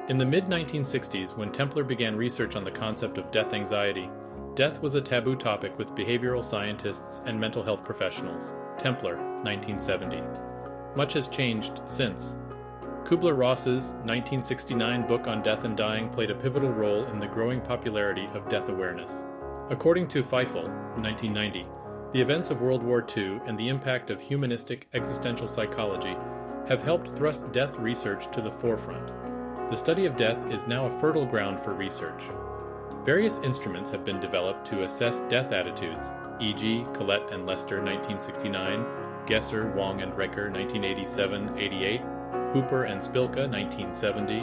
In the mid-1960s, when Templer began research on the concept of death anxiety, death was a taboo topic with behavioral scientists and mental health professionals. Templer, 1970. Much has changed since. Kübler-Ross's 1969 book on death and dying played a pivotal role in the growing popularity of death awareness. According to Frankl, 1990, the events of World War II and the impact of humanistic existential psychology have helped thrust death research to the forefront. The study of death is now a fertile ground for research. Various instruments have been developed to assess death attitudes, e.g. Collett and Lester, 1969, Gesser, Wong and Reker, 1987-88, Hooper and Spilka, 1970,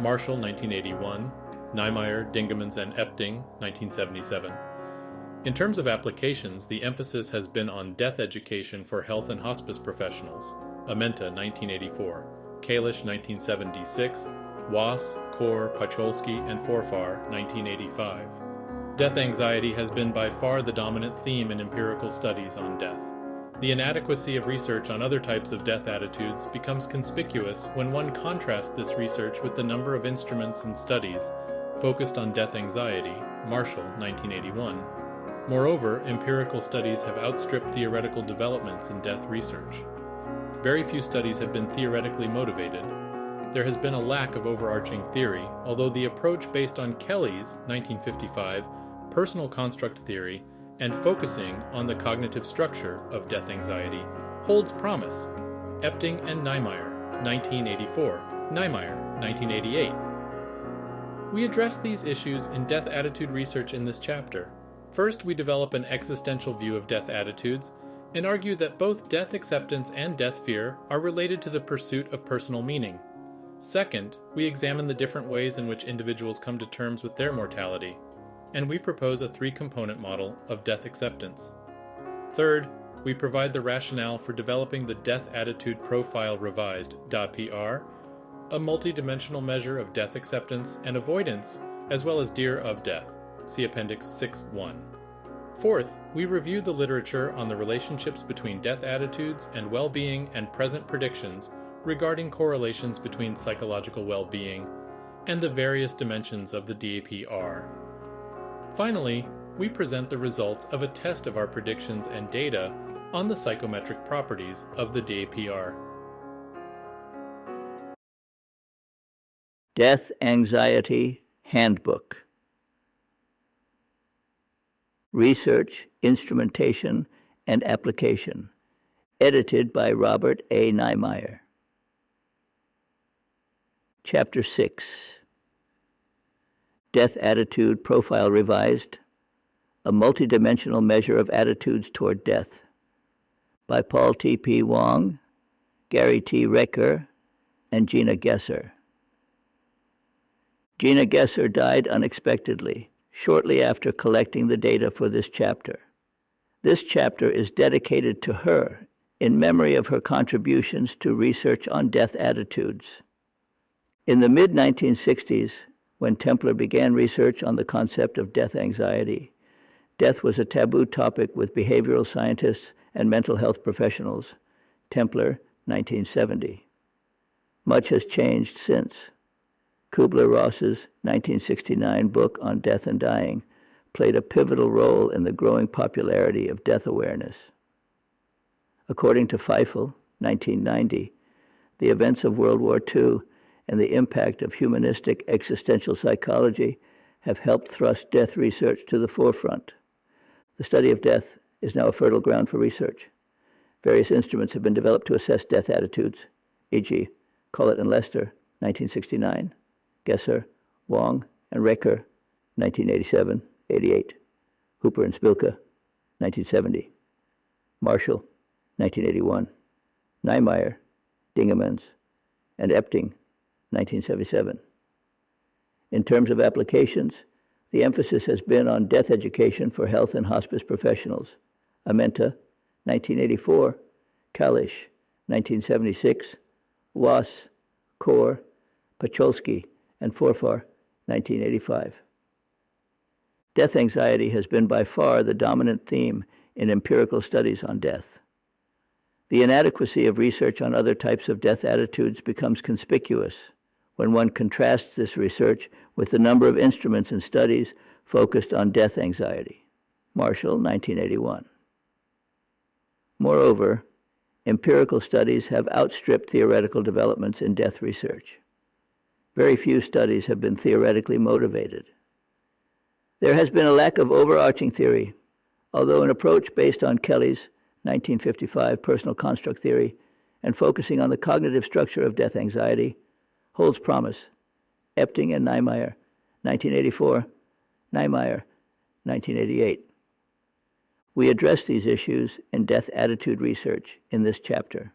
Marshall, 1981, Niemeyer, Dingemans and Epting, 1977. In terms of applications, the emphasis has been on death education for health and hospice professionals, Amenta, 1984, Kalish, 1976, Was, Kor, Pacholsky, and Forfar, 1985. Death anxiety has been by far the dominant theme in empirical studies on death. The inadequacy of research on other types of death attitudes becomes conspicuous when one contrasts this research with the number of instruments and studies focused on death anxiety, Marshall, 1981. Moreover, empirical studies have outstripped theoretical developments in death research. Very few studies have been theoretically motivated. There has been a lack of overarching theory, although the approach based on Kelly's 1955 personal construct theory and focusing on the cognitive structure of death anxiety holds promise. Epting and Niemeyer, 1984, Niemeyer, 1988. We address these issues in death attitude research in this chapter. First, we develop an existential view of death attitudes and argue that both death acceptance and death fear are related to the pursuit of personal meaning. Second, we examine the different ways in which individuals come to terms with their mortality, and we propose a three-component model of death acceptance. Third, we provide the rationale for developing the Death Attitude Profile Revised (PR), a multidimensional measure of death acceptance and avoidance, as well as DEAR of death. See Appendix 6.1. Fourth, we review the literature on the relationships between death attitudes and well-being and present predictions regarding correlations between psychological well-being and the various dimensions of the DAPR. Finally, we present the results of a test of our predictions and data on the psychometric properties of the DAPR. Death Anxiety Handbook. Research, Instrumentation, and Application. Edited by Robert A. Niemeyer. Chapter 6. Death Attitude Profile Revised, a multidimensional measure of attitudes toward death, by Paul T. P. Wong, Gary T. Reker, and Gina Gesser. Gina Gesser died unexpectedly, shortly after collecting the data for this chapter. This chapter is dedicated to her in memory of her contributions to research on death attitudes. In the mid-1960s, when Templer began research on the concept of death anxiety, death was a taboo topic with behavioral scientists and mental health professionals. Templer, 1970. Much has changed since. Kübler-Ross's 1969 book on death and dying played a pivotal role in the growing popularity of death awareness. According to Frankl, 1990, the events of World War II and the impact of humanistic existential psychology have helped thrust death research to the forefront. The study of death is now a fertile ground for research. Various instruments have been developed to assess death attitudes, e.g. Collett and Lester, 1969, Gesser, Wong, and Reker, 1987-88, Hooper and Spilka, 1970, Marshall, 1981, Niemeyer, Dingemans, and Epting, 1977. In terms of applications, the emphasis has been on death education for health and hospice professionals. Amenta, 1984, Kalish, 1976, Was, Kor, Pacholsky, and Forfar, 1985. Death anxiety has been by far the dominant theme in empirical studies on death. The inadequacy of research on other types of death attitudes becomes conspicuous when one contrasts this research with the number of instruments and studies focused on death anxiety. Marshall, 1981. Moreover, empirical studies have outstripped theoretical developments in death research. Very few studies have been theoretically motivated. There has been a lack of overarching theory, although an approach based on Kelly's 1955 personal construct theory and focusing on the cognitive structure of death anxiety holds promise. Epting and Niemeyer, 1984, Niemeyer, 1988. We address these issues in death attitude research in this chapter.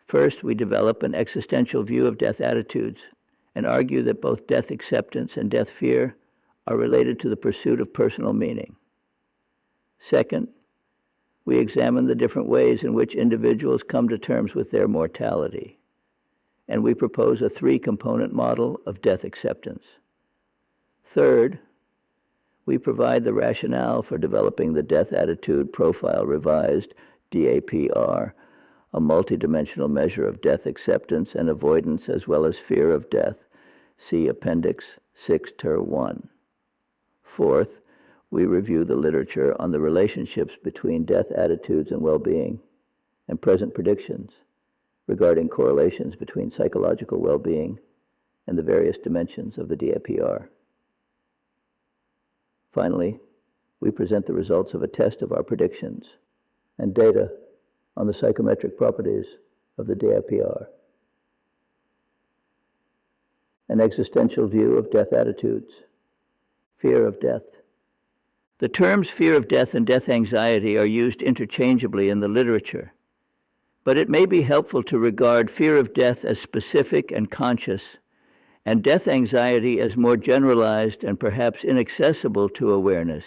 First, we develop an existential view of death attitudes and argue that both death acceptance and death fear are related to the pursuit of personal meaning. Second, we examine the different ways in which individuals come to terms with their mortality, and we propose a three-component model of death acceptance. Third, we provide the rationale for developing the Death Attitude Profile Revised, DAPR, a multidimensional measure of death acceptance and avoidance as well as fear of death. See Appendix 6 Ter 1. Fourth, we review the literature on the relationships between death attitudes and well-being and present predictions regarding correlations between psychological well-being and the various dimensions of the DAPR. Finally, we present the results of a test of our predictions and data on the psychometric properties of the DAPR. An existential view of death attitudes. Fear of death. The terms fear of death and death anxiety are used interchangeably in the literature, but it may be helpful to regard fear of death as specific and conscious, and death anxiety as more generalized and perhaps inaccessible to awareness.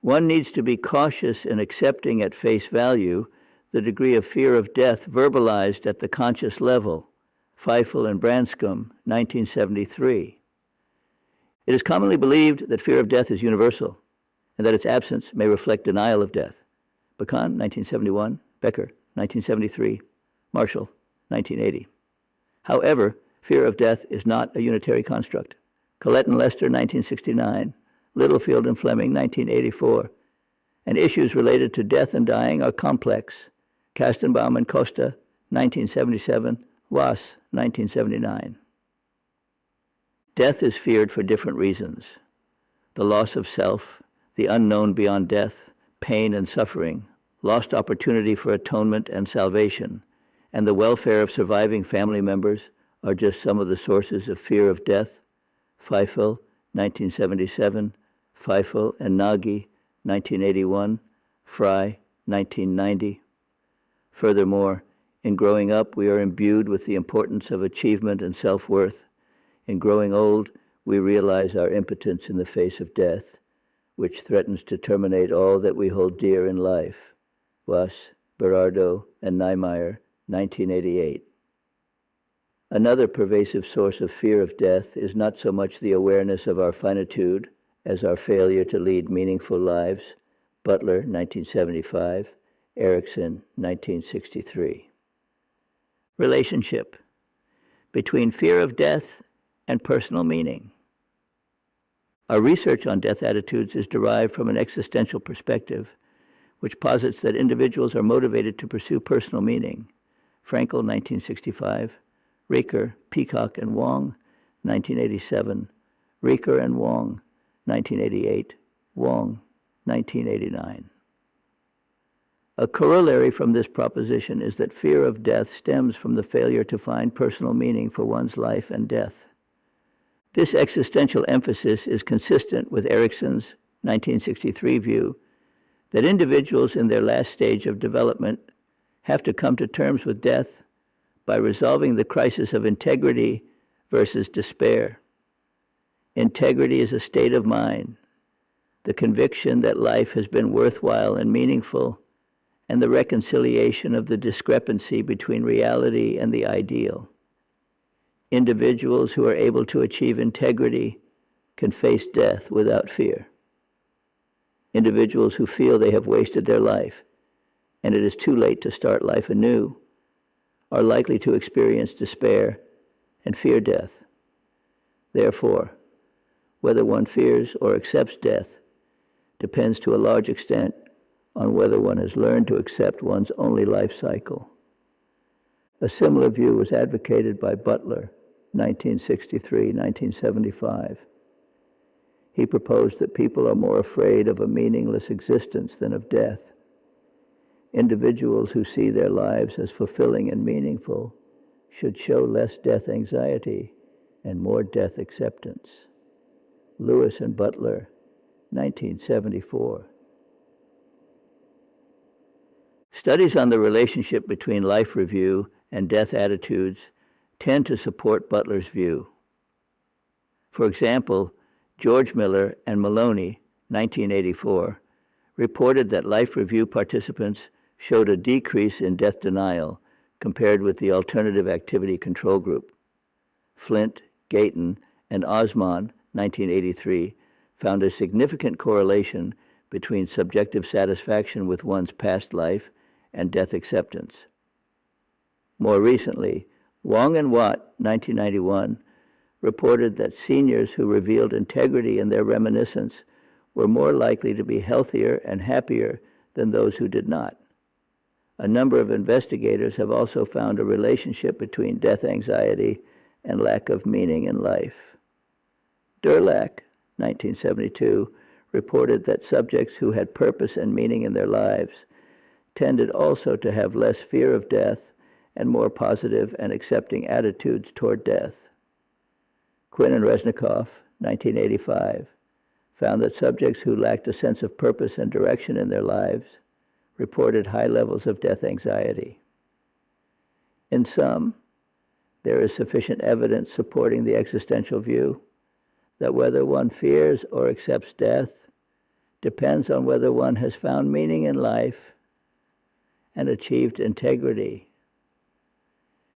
One needs to be cautious in accepting at face value the degree of fear of death verbalized at the conscious level, Feifel and Branscombe, 1973. It is commonly believed that fear of death is universal, and that its absence may reflect denial of death. Bacon, 1971, Becker, 1973, Marshall, 1980. However, fear of death is not a unitary construct. Collette and Lester, 1969, Littlefield and Fleming, 1984. And issues related to death and dying are complex. Kastenbaum and Costa, 1977, Wass, 1979. Death is feared for different reasons. The loss of self, the unknown beyond death, pain and suffering, lost opportunity for atonement and salvation, and the welfare of surviving family members are just some of the sources of fear of death. Feifel, 1977, Feifel and Nagy, 1981, Fry, 1990. Furthermore, in growing up, we are imbued with the importance of achievement and self-worth. In growing old, we realize our impotence in the face of death, which threatens to terminate all that we hold dear in life. Wass, Berardo, and Niemeyer, 1988. Another pervasive source of fear of death is not so much the awareness of our finitude as our failure to lead meaningful lives. Butler, 1975, Erickson, 1963. Relationship between fear of death and personal meaning. Our research on death attitudes is derived from an existential perspective, which posits that individuals are motivated to pursue personal meaning. Frankl, 1965, Reker, Peacock, and Wong, 1987, Reker and Wong, 1988, Wong, 1989. A corollary from this proposition is that fear of death stems from the failure to find personal meaning for one's life and death. This existential emphasis is consistent with Erickson's 1963 view that individuals in their last stage of development have to come to terms with death by resolving the crisis of integrity versus despair. Integrity is a state of mind, the conviction that life has been worthwhile and meaningful, and the reconciliation of the discrepancy between reality and the ideal. Individuals who are able to achieve integrity can face death without fear. Individuals who feel they have wasted their life and it is too late to start life anew are likely to experience despair and fear death. Therefore, whether one fears or accepts death depends to a large extent on whether one has learned to accept one's only life cycle. A similar view was advocated by Butler, 1963-1975. He proposed that people are more afraid of a meaningless existence than of death. Individuals who see their lives as fulfilling and meaningful should show less death anxiety and more death acceptance. Lewis and Butler, 1974. Studies on the relationship between life review and death attitudes tend to support Butler's view. For example, George Miller and Maloney, 1984, reported that life review participants showed a decrease in death denial compared with the alternative activity control group. Flint, Gayton, and Osman, 1983, found a significant correlation between subjective satisfaction with one's past life and death acceptance. More recently, Wong and Watt, 1991, reported that seniors who revealed integrity in their reminiscence were more likely to be healthier and happier than those who did not. A number of investigators have also found a relationship between death anxiety and lack of meaning in life. Durlak, 1972, reported that subjects who had purpose and meaning in their lives tended also to have less fear of death and more positive and accepting attitudes toward death. Quinn and Resnikoff, 1985, found that subjects who lacked a sense of purpose and direction in their lives reported high levels of death anxiety. In sum, there is sufficient evidence supporting the existential view that whether one fears or accepts death depends on whether one has found meaning in life and achieved integrity.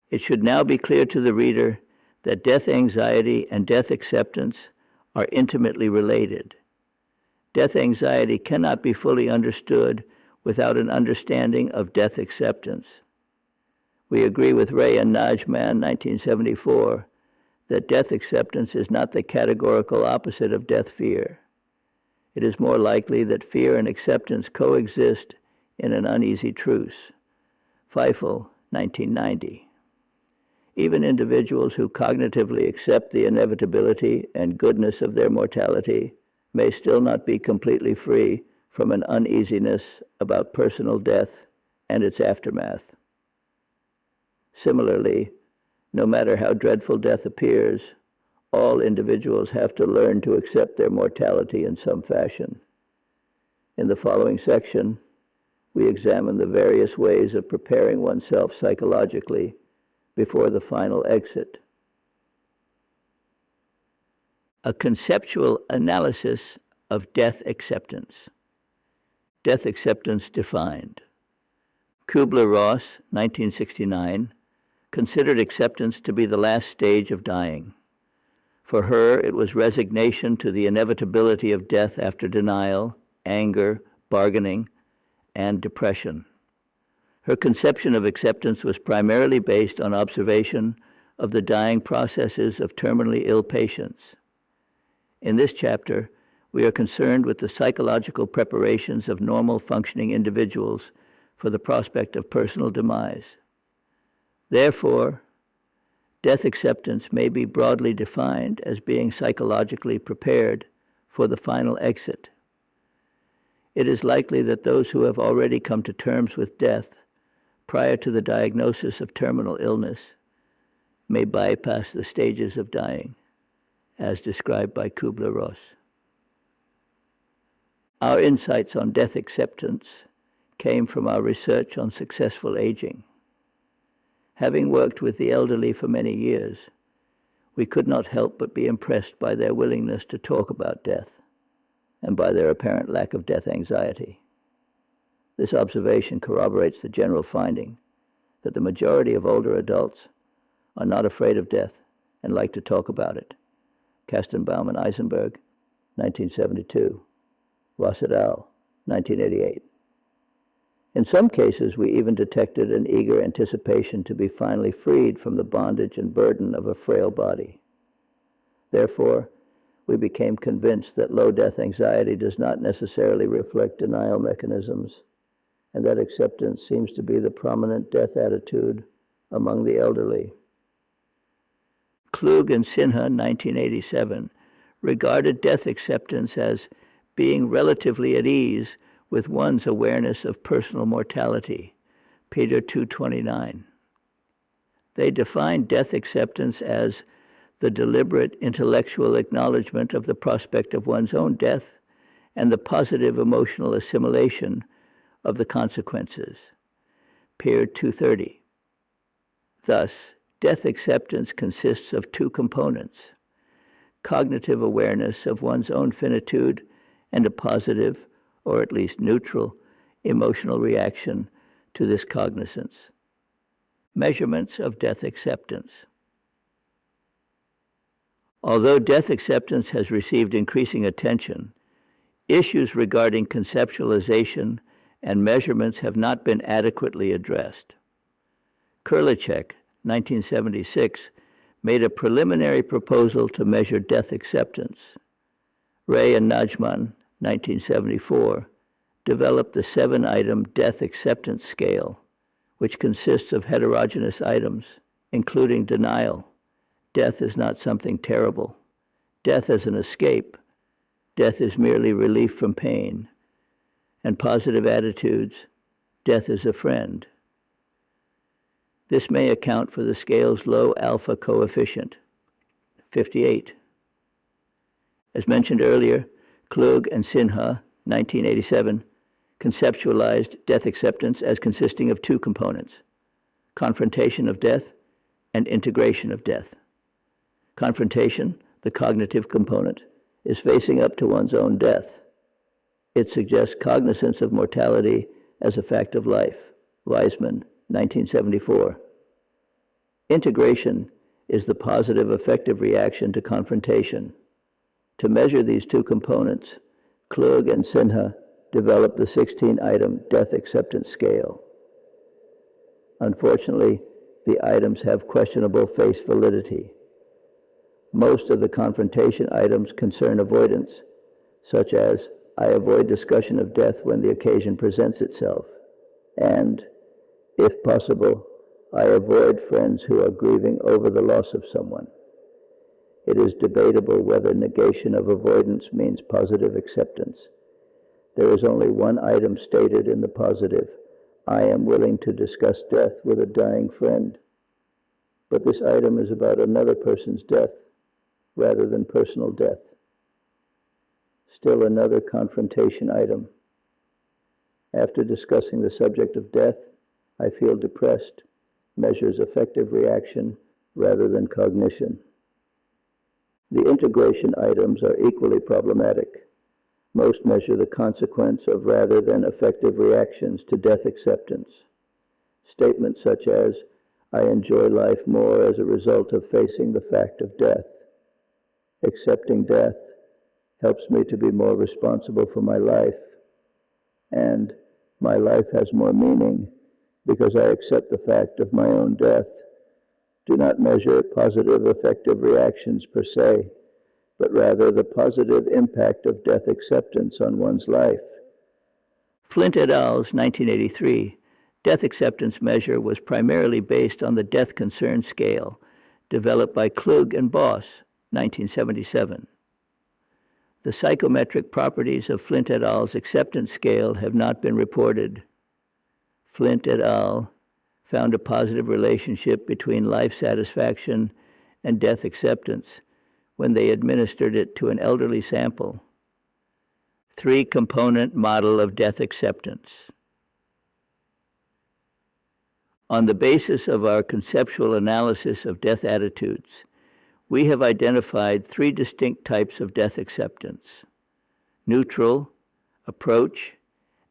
It should now be clear to the reader that death anxiety and death acceptance are intimately related. Death anxiety cannot be fully understood without an understanding of death acceptance. We agree with Ray and Najman, 1974, that death acceptance is not the categorical opposite of death fear. It is more likely that fear and acceptance coexist in an uneasy truce. Feifel, 1990. Even individuals who cognitively accept the inevitability and goodness of their mortality may still not be completely free from an uneasiness about personal death and its aftermath. Similarly, no matter how dreadful death appears, all individuals have to learn to accept their mortality in some fashion. In the following section, we examine the various ways of preparing oneself psychologically before the final exit. A conceptual analysis of death acceptance. Death acceptance defined. Kubler-Ross, 1969, considered acceptance to be the last stage of dying. For her, it was resignation to the inevitability of death after denial, anger, bargaining, and depression. Her conception of acceptance was primarily based on observation of the dying processes of terminally ill patients. In this chapter, we are concerned with the psychological preparations of normal functioning individuals for the prospect of personal demise. Therefore, death acceptance may be broadly defined as being psychologically prepared for the final exit. It is likely that those who have already come to terms with death prior to the diagnosis of terminal illness may bypass the stages of dying, as described by Kubler-Ross. Our insights on death acceptance came from our research on successful aging. Having worked with the elderly for many years, we could not help but be impressed by their willingness to talk about death and by their apparent lack of death anxiety. This observation corroborates the general finding that the majority of older adults are not afraid of death and like to talk about it. Kastenbaum and Eisenberg, 1972. Ross et al., 1988. In some cases, we even detected an eager anticipation to be finally freed from the bondage and burden of a frail body. Therefore, we became convinced that low-death anxiety does not necessarily reflect denial mechanisms, and that acceptance seems to be the prominent death attitude among the elderly. Klug and Sinha, 1987, regarded death acceptance as being relatively at ease with one's awareness of personal mortality, Peter 2:29. They defined death acceptance as the deliberate intellectual acknowledgement of the prospect of one's own death and the positive emotional assimilation of the consequences, Peer 230. Thus, death acceptance consists of two components: cognitive awareness of one's own finitude and a positive, or at least neutral, emotional reaction to this cognizance. Measurements of death acceptance. Although death acceptance has received increasing attention, issues regarding conceptualization and measurements have not been adequately addressed. Kurlicek, 1976, made a preliminary proposal to measure death acceptance. Ray and Najman, 1974, developed the 7-item death acceptance scale, which consists of heterogeneous items, including denial. Death is not something terrible. Death is an escape. Death is merely relief from pain. And positive attitudes. Death is a friend. This may account for the scale's low alpha coefficient, 58. As mentioned earlier, Klug and Sinha, 1987, conceptualized death acceptance as consisting of two components: confrontation of death and integration of death. Confrontation, the cognitive component, is facing up to one's own death. It suggests cognizance of mortality as a fact of life, Weisman, 1974. Integration is the positive affective reaction to confrontation. To measure these two components, Klug and Sinha developed the 16-item death acceptance scale. Unfortunately, the items have questionable face validity. Most of the confrontation items concern avoidance, such as, I avoid discussion of death when the occasion presents itself, and, if possible, I avoid friends who are grieving over the loss of someone. It is debatable whether negation of avoidance means positive acceptance. There is only one item stated in the positive: I am willing to discuss death with a dying friend. But this item is about another person's death, rather than personal death. Still another confrontation item. After discussing the subject of death, I feel depressed, measures affective reaction rather than cognition. The integration items are equally problematic. Most measure the consequence of rather than affective reactions to death acceptance. Statements such as, I enjoy life more as a result of facing the fact of death. Accepting death helps me to be more responsible for my life. And my life has more meaning because I accept the fact of my own death. Do not measure positive affective reactions per se, but rather the positive impact of death acceptance on one's life. Flint et al.'s 1983 death acceptance measure was primarily based on the death concern scale, developed by Klug and Boss, 1977. The psychometric properties of Flint et al.'s acceptance scale have not been reported. Flint et al. Found a positive relationship between life satisfaction and death acceptance when they administered it to an elderly sample. 3-component model of death acceptance. On the basis of our conceptual analysis of death attitudes, we have identified 3 distinct types of death acceptance: neutral, approach,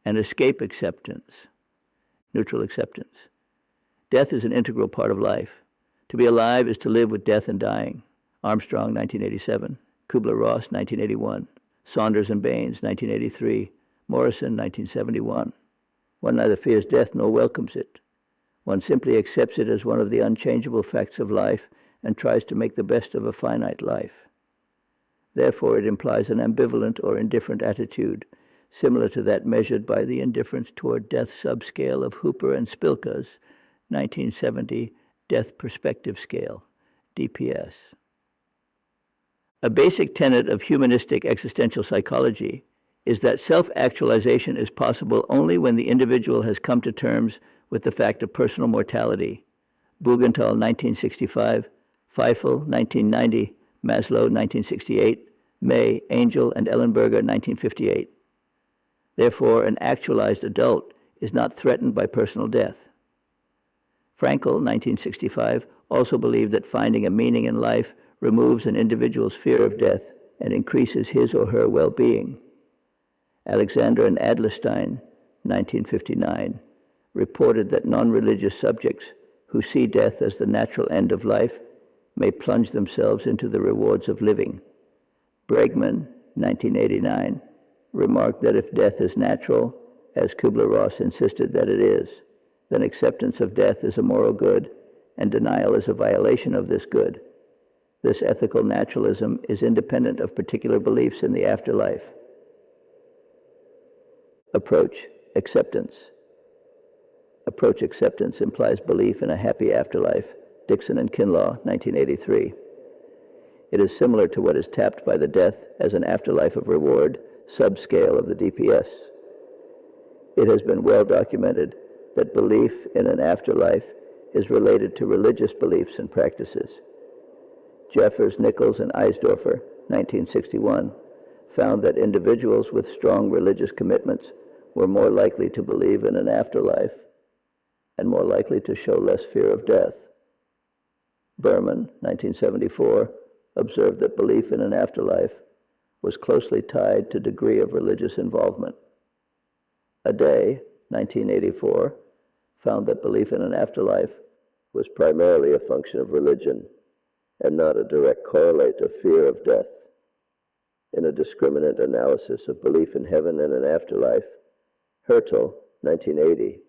and escape acceptance. Neutral acceptance. Death is an integral part of life. To be alive is to live with death and dying. Armstrong, 1987. Kubler-Ross, 1981. Saunders and Baines, 1983. Morrison, 1971. One neither fears death nor welcomes it. One simply accepts it as one of the unchangeable facts of life and tries to make the best of a finite life. Therefore, it implies an ambivalent or indifferent attitude, similar to that measured by the indifference toward death subscale of Hooper and Spilka's 1970 Death Perspective Scale, DPS. A basic tenet of humanistic existential psychology is that self-actualization is possible only when the individual has come to terms with the fact of personal mortality. Bugenthal, 1965, Feifel, 1990, Maslow, 1968, May, Angel, and Ellenberger, 1958. Therefore, an actualized adult is not threatened by personal death. Frankl, 1965, also believed that finding a meaning in life removes an individual's fear of death and increases his or her well-being. Alexander and Adlerstein, 1959, reported that non-religious subjects who see death as the natural end of life may plunge themselves into the rewards of living. Bregman, 1989, remarked that if death is natural, as Kubler-Ross insisted that it is, then acceptance of death is a moral good, and denial is a violation of this good. This ethical naturalism is independent of particular beliefs in the afterlife. Approach acceptance. Approach acceptance implies belief in a happy afterlife. Dixon and Kinlaw, 1983. It is similar to what is tapped by the death as an afterlife of reward, subscale of the DPS. It has been well documented that belief in an afterlife is related to religious beliefs and practices. Jeffers, Nichols, and Eisdorfer, 1961, found that individuals with strong religious commitments were more likely to believe in an afterlife and more likely to show less fear of death. Berman, 1974, observed that belief in an afterlife was closely tied to degree of religious involvement. Aday, 1984, found that belief in an afterlife was primarily a function of religion and not a direct correlate of fear of death. In a discriminant analysis of belief in heaven and an afterlife, Hertel, 1980,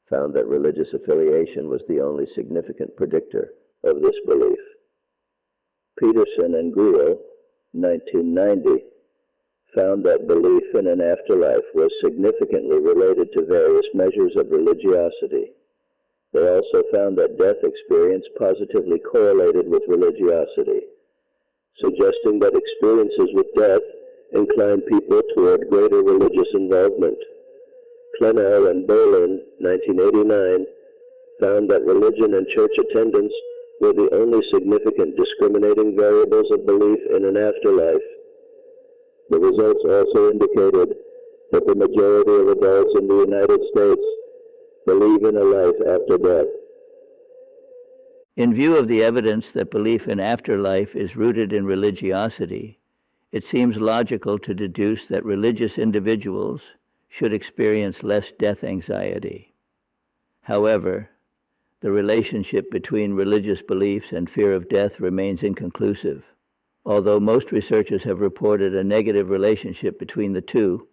found that religious affiliation was the only significant predictor of this belief. Peterson and Guo, 1990, found that belief in an afterlife was significantly related to various measures of religiosity. They also found that death experience positively correlated with religiosity, suggesting that experiences with death incline people toward greater religious involvement. Klenau and Berlin, 1989, found that religion and church attendance were the only significant discriminating variables of belief in an afterlife. The results also indicated that the majority of adults in the United States believe in a life after death. In view of the evidence that belief in afterlife is rooted in religiosity, it seems logical to deduce that religious individuals should experience less death anxiety. However, the relationship between religious beliefs and fear of death remains inconclusive. Although most researchers have reported a negative relationship between the two,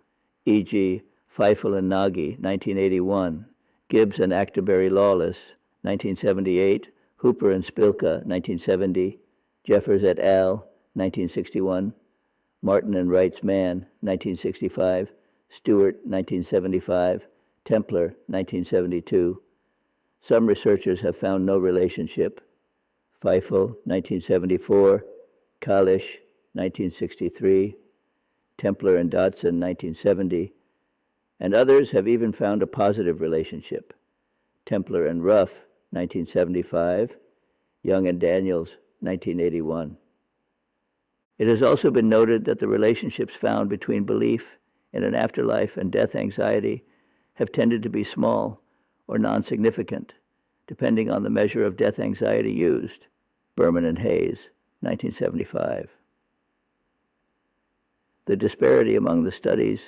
e.g. Feifel and Nagy, 1981, Gibbs and Acterbury-Lawless, 1978, Hooper and Spilka, 1970, Jeffers et al., 1961, Martin and Wright's Man, 1965, Stewart, 1975, Templer, 1972. Some researchers have found no relationship. Feifel, 1974, Kalish, 1963, Templer and Dodson, 1970, and others have even found a positive relationship. Templer and Ruff, 1975, Young and Daniels, 1981. It has also been noted that the relationships found between belief in an afterlife and death anxiety have tended to be small or non-significant, depending on the measure of death anxiety used. Berman and Hayes, 1975. The disparity among the studies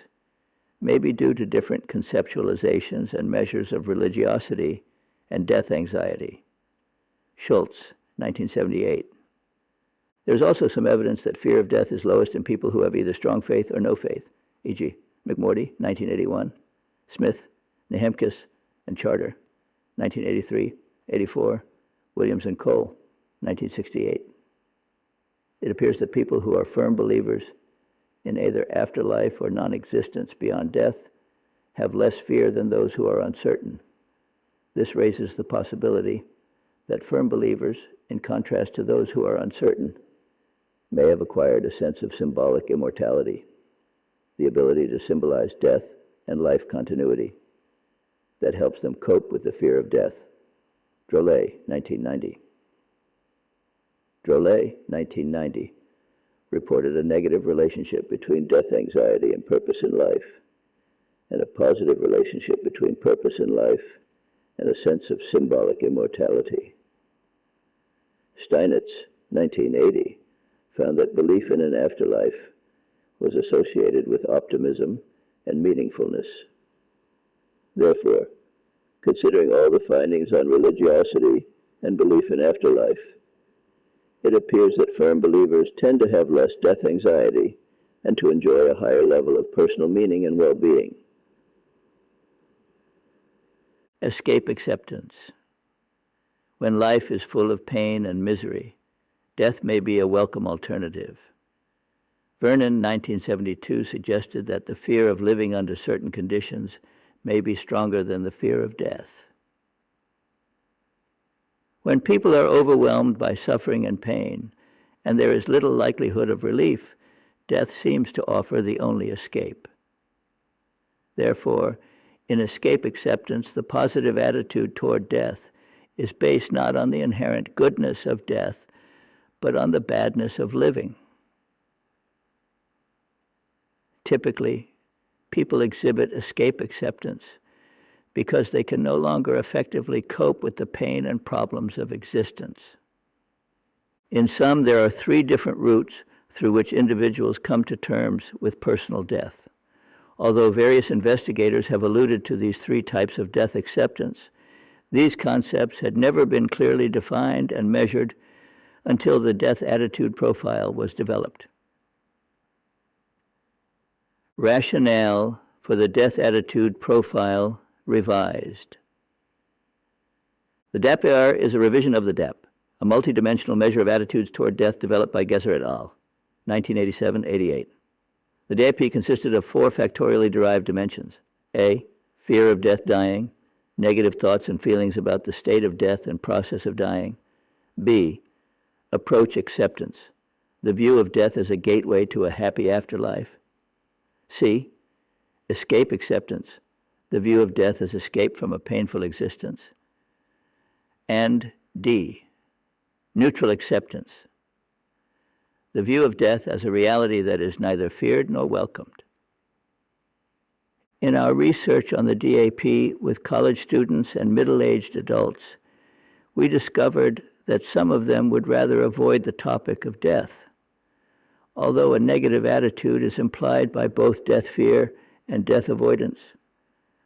may be due to different conceptualizations and measures of religiosity and death anxiety. Schultz, 1978. There's also some evidence that fear of death is lowest in people who have either strong faith or no faith, e.g. McMorty, 1981, Smith, Nehemkes and Charter, 1983, 84, Williams and Cole, 1968. It appears that people who are firm believers in either afterlife or non-existence beyond death have less fear than those who are uncertain. This raises the possibility that firm believers, in contrast to those who are uncertain, may have acquired a sense of symbolic immortality, the ability to symbolize death and life continuity that helps them cope with the fear of death. Drolet, 1990. Drolet, 1990, reported a negative relationship between death anxiety and purpose in life, and a positive relationship between purpose in life and a sense of symbolic immortality. Steinitz, 1980, found that belief in an afterlife was associated with optimism and meaningfulness. Therefore, considering all the findings on religiosity and belief in afterlife, it appears that firm believers tend to have less death anxiety and to enjoy a higher level of personal meaning and well-being. Escape acceptance. When life is full of pain and misery, death may be a welcome alternative. Vernon, 1972, suggested that the fear of living under certain conditions may be stronger than the fear of death. When people are overwhelmed by suffering and pain, and there is little likelihood of relief, death seems to offer the only escape. Therefore, in escape acceptance, the positive attitude toward death is based not on the inherent goodness of death, but on the badness of living. Typically, people exhibit escape acceptance because they can no longer effectively cope with the pain and problems of existence. In sum, there are 3 different routes through which individuals come to terms with personal death. Although various investigators have alluded to these 3 types of death acceptance, these concepts had never been clearly defined and measured until the death attitude profile was developed. Rationale for the death attitude profile revised. The DAPR is a revision of the DAP, a multidimensional measure of attitudes toward death developed by Gesser et al., 1987-88. The DAP consisted of 4 factorially derived dimensions. A, fear of death dying, negative thoughts and feelings about the state of death and process of dying. B, approach acceptance, the view of death as a gateway to a happy afterlife. C, escape acceptance, the view of death as escape from a painful existence. And D, neutral acceptance, the view of death as a reality that is neither feared nor welcomed. In our research on the DAP with college students and middle-aged adults, we discovered that some of them would rather avoid the topic of death, although a negative attitude is implied by both death fear and death avoidance.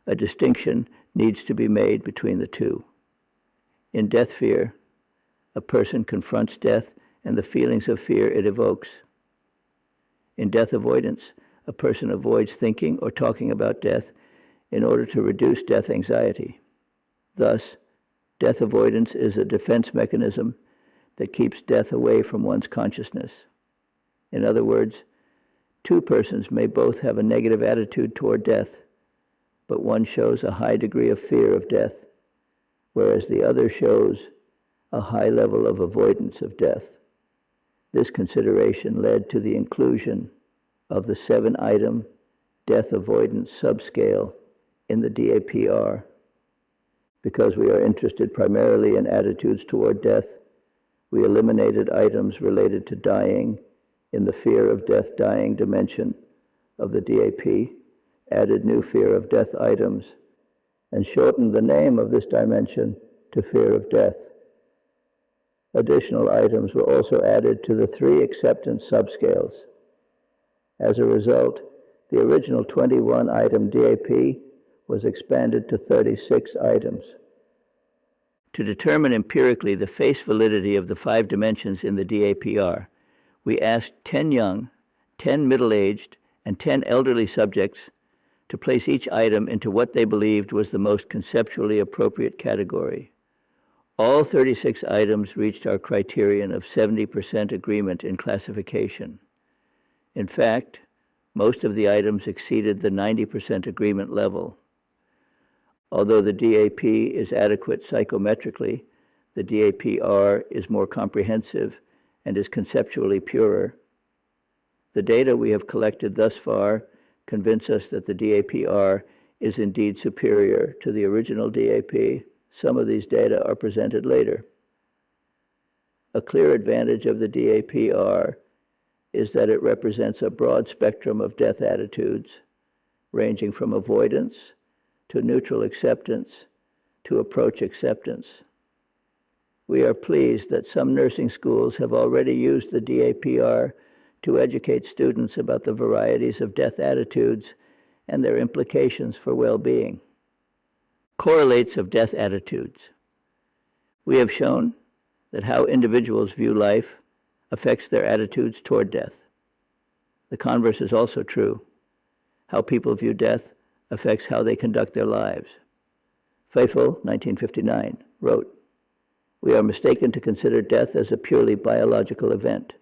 A distinction needs to be made between the two. In death fear, a person confronts death and the feelings of fear it evokes. In death avoidance, a person avoids thinking or talking about death in order to reduce death anxiety. Thus, death avoidance is a defense mechanism that keeps death away from one's consciousness. In other words, 2 persons may both have a negative attitude toward death, but one shows a high degree of fear of death, whereas the other shows a high level of avoidance of death. This consideration led to the inclusion of the 7-item death avoidance subscale in the DAPR. Because we are interested primarily in attitudes toward death, we eliminated items related to dying in the fear of death dying dimension of the DAP, added new fear of death items, and shortened the name of this dimension to fear of death. Additional items were also added to the 3 acceptance subscales. As a result, the original 21-item DAP was expanded to 36 items. To determine empirically the face validity of the 5 dimensions in the DAPR, we asked 10 young, 10 middle-aged, and 10 elderly subjects to place each item into what they believed was the most conceptually appropriate category. All 36 items reached our criterion of 70% agreement in classification. In fact, most of the items exceeded the 90% agreement level. Although the DAP is adequate psychometrically, the DAP-R is more comprehensive and is conceptually purer. The data we have collected thus far convince us that the DAP-R is indeed superior to the original DAP. Some of these data are presented later. A clear advantage of the DAP-R is that it represents a broad spectrum of death attitudes, ranging from avoidance to neutral acceptance to approach acceptance. We are pleased that some nursing schools have already used the DAP-R to educate students about the varieties of death attitudes and their implications for well-being. Correlates of death attitudes. We have shown that how individuals view life affects their attitudes toward death. The converse is also true. How people view death affects how they conduct their lives. Frankl, 1959, wrote, "We are mistaken to consider death as a purely biological event.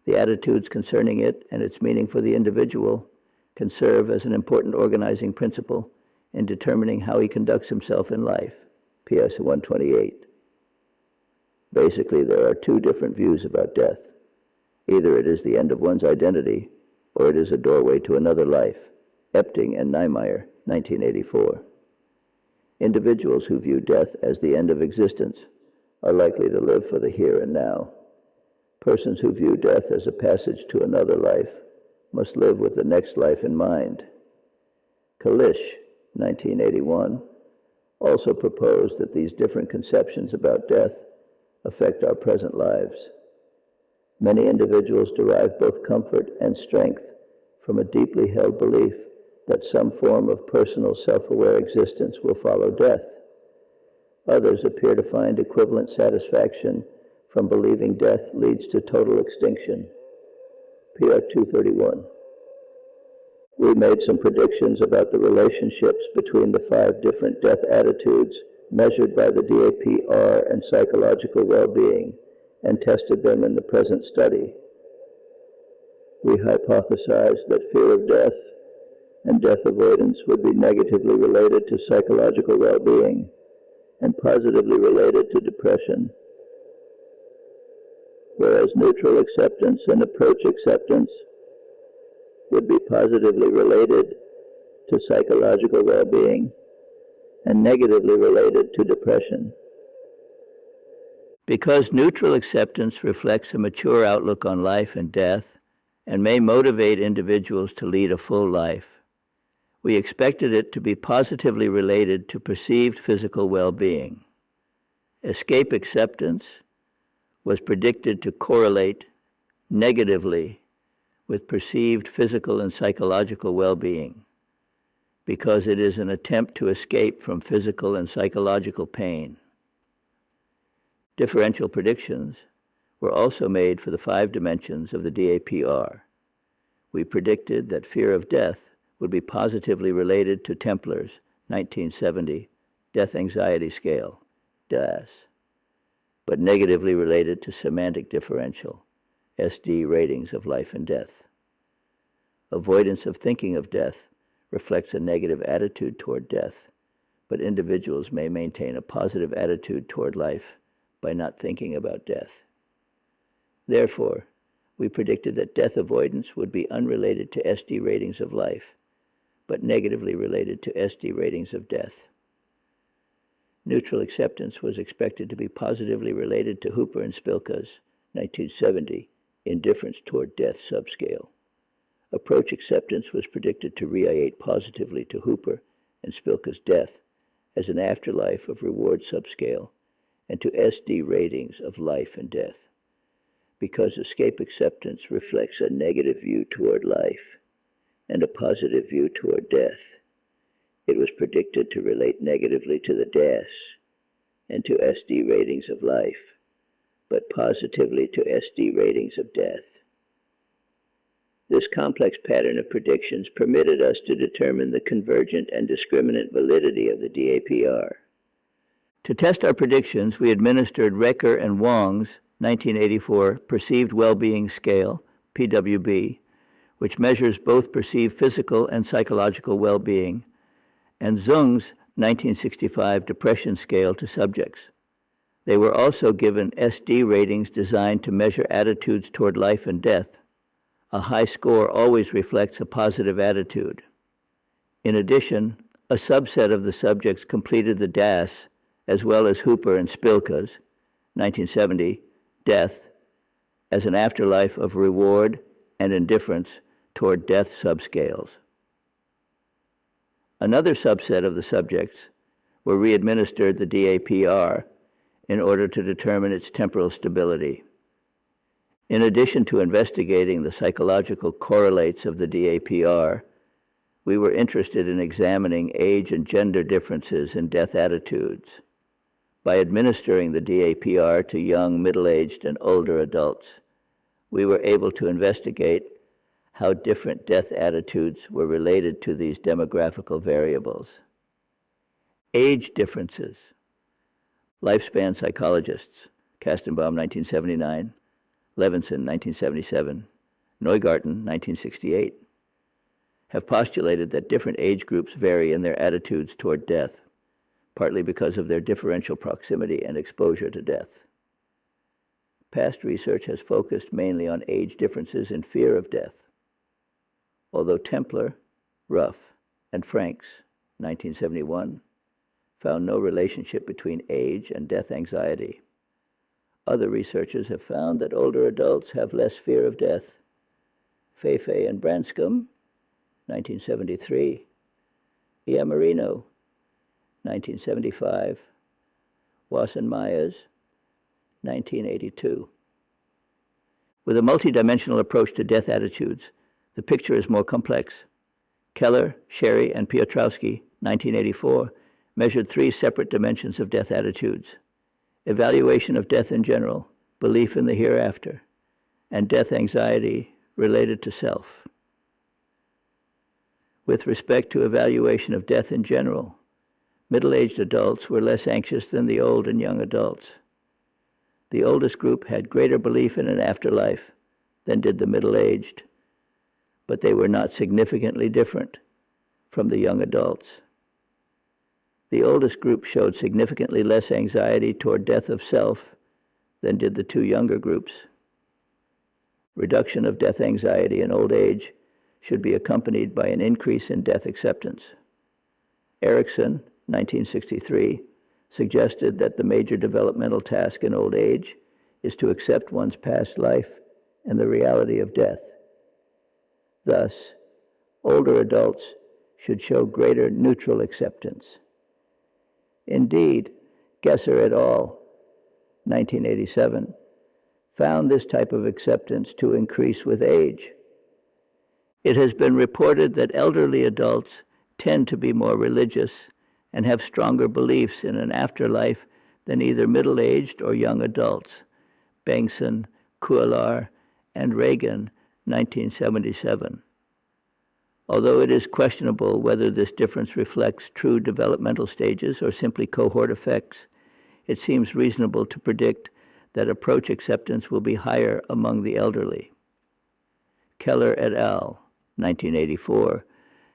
The attitudes concerning it and its meaning for the individual can serve as an important organizing principle in determining how he conducts himself in life." PS 128. Basically, there are two different views about death. Either it is the end of one's identity, or it is a doorway to another life. Epting and Niemeyer, 1984. Individuals who view death as the end of existence are likely to live for the here and now. Persons who view death as a passage to another life must live with the next life in mind. Kalish, 1981, also proposed that these different conceptions about death affect our present lives. Many individuals derive both comfort and strength from a deeply held belief that some form of personal self-aware existence will follow death. Others appear to find equivalent satisfaction from believing death leads to total extinction. PR 231. We made some predictions about the relationships between the 5 different death attitudes measured by the DAP-R and psychological well-being and tested them in the present study. We hypothesized that fear of death and death avoidance would be negatively related to psychological well-being and positively related to depression, whereas neutral acceptance and approach acceptance would be positively related to psychological well-being and negatively related to depression. Because neutral acceptance reflects a mature outlook on life and death and may motivate individuals to lead a full life, we expected it to be positively related to perceived physical well-being. Escape acceptance was predicted to correlate negatively with perceived physical and psychological well-being because it is an attempt to escape from physical and psychological pain. Differential predictions were also made for the 5 dimensions of the DAP-R. We predicted that fear of death would be positively related to Templer's 1970 Death Anxiety Scale, DAS, but negatively related to semantic differential, SD ratings of life and death. Avoidance of thinking of death reflects a negative attitude toward death, but individuals may maintain a positive attitude toward life by not thinking about death. Therefore, we predicted that death avoidance would be unrelated to SD ratings of life, but negatively related to SD ratings of death. Neutral acceptance was expected to be positively related to Hooper and Spilka's 1970 Indifference Toward Death subscale. Approach acceptance was predicted to re-iate positively to Hooper and Spilka's death as an afterlife of reward subscale and to SD ratings of life and death. Because escape acceptance reflects a negative view toward life and a positive view toward death, it was predicted to relate negatively to the DAS and to SD ratings of life, but positively to SD ratings of death. This complex pattern of predictions permitted us to determine the convergent and discriminant validity of the DAPR. To test our predictions, we administered Reker and Wong's 1984 Perceived Well-Being Scale, PWB, which measures both perceived physical and psychological well-being, and Zung's 1965 Depression Scale to subjects. They were also given SD ratings designed to measure attitudes toward life and death. A high score always reflects a positive attitude. In addition, a subset of the subjects completed the DAS, as well as Hooper and Spilka's 1970 Death as an afterlife of reward and indifference toward death subscales. Another subset of the subjects were re-administered the DAPR in order to determine its temporal stability. In addition to investigating the psychological correlates of the DAPR, we were interested in examining age and gender differences in death attitudes. By administering the DAPR to young, middle-aged, and older adults, we were able to investigate how different death attitudes were related to these demographical variables. Age differences. Lifespan psychologists, Kastenbaum, 1979, Levinson, 1977, Neugarten, 1968, have postulated that different age groups vary in their attitudes toward death, partly because of their differential proximity and exposure to death. Past research has focused mainly on age differences in fear of death, although Templer, Ruff, and Franks, 1971, found no relationship between age and death anxiety. Other researchers have found that older adults have less fear of death. Feifei and Branscombe, 1973, Iamarino, 1975, Wasson-Myers, 1982. With a multidimensional approach to death attitudes, the picture is more complex. Keller, Sherry, and Piotrowski, 1984, measured 3 separate dimensions of death attitudes: evaluation of death in general, belief in the hereafter, and death anxiety related to self. With respect to evaluation of death in general, middle-aged adults were less anxious than the old and young adults. The oldest group had greater belief in an afterlife than did the middle-aged, but they were not significantly different from the young adults. The oldest group showed significantly less anxiety toward death of self than did the 2 younger groups. Reduction of death anxiety in old age should be accompanied by an increase in death acceptance. Erickson, 1963, suggested that the major developmental task in old age is to accept one's past life and the reality of death. Thus, older adults should show greater neutral acceptance. Indeed, Gesser et al., 1987, found this type of acceptance to increase with age. It has been reported that elderly adults tend to be more religious and have stronger beliefs in an afterlife than either middle-aged or young adults. Bengtson, Kualar, and Reagan, 1977. Although it is questionable whether this difference reflects true developmental stages or simply cohort effects, it seems reasonable to predict that approach acceptance will be higher among the elderly. Keller et al., 1984,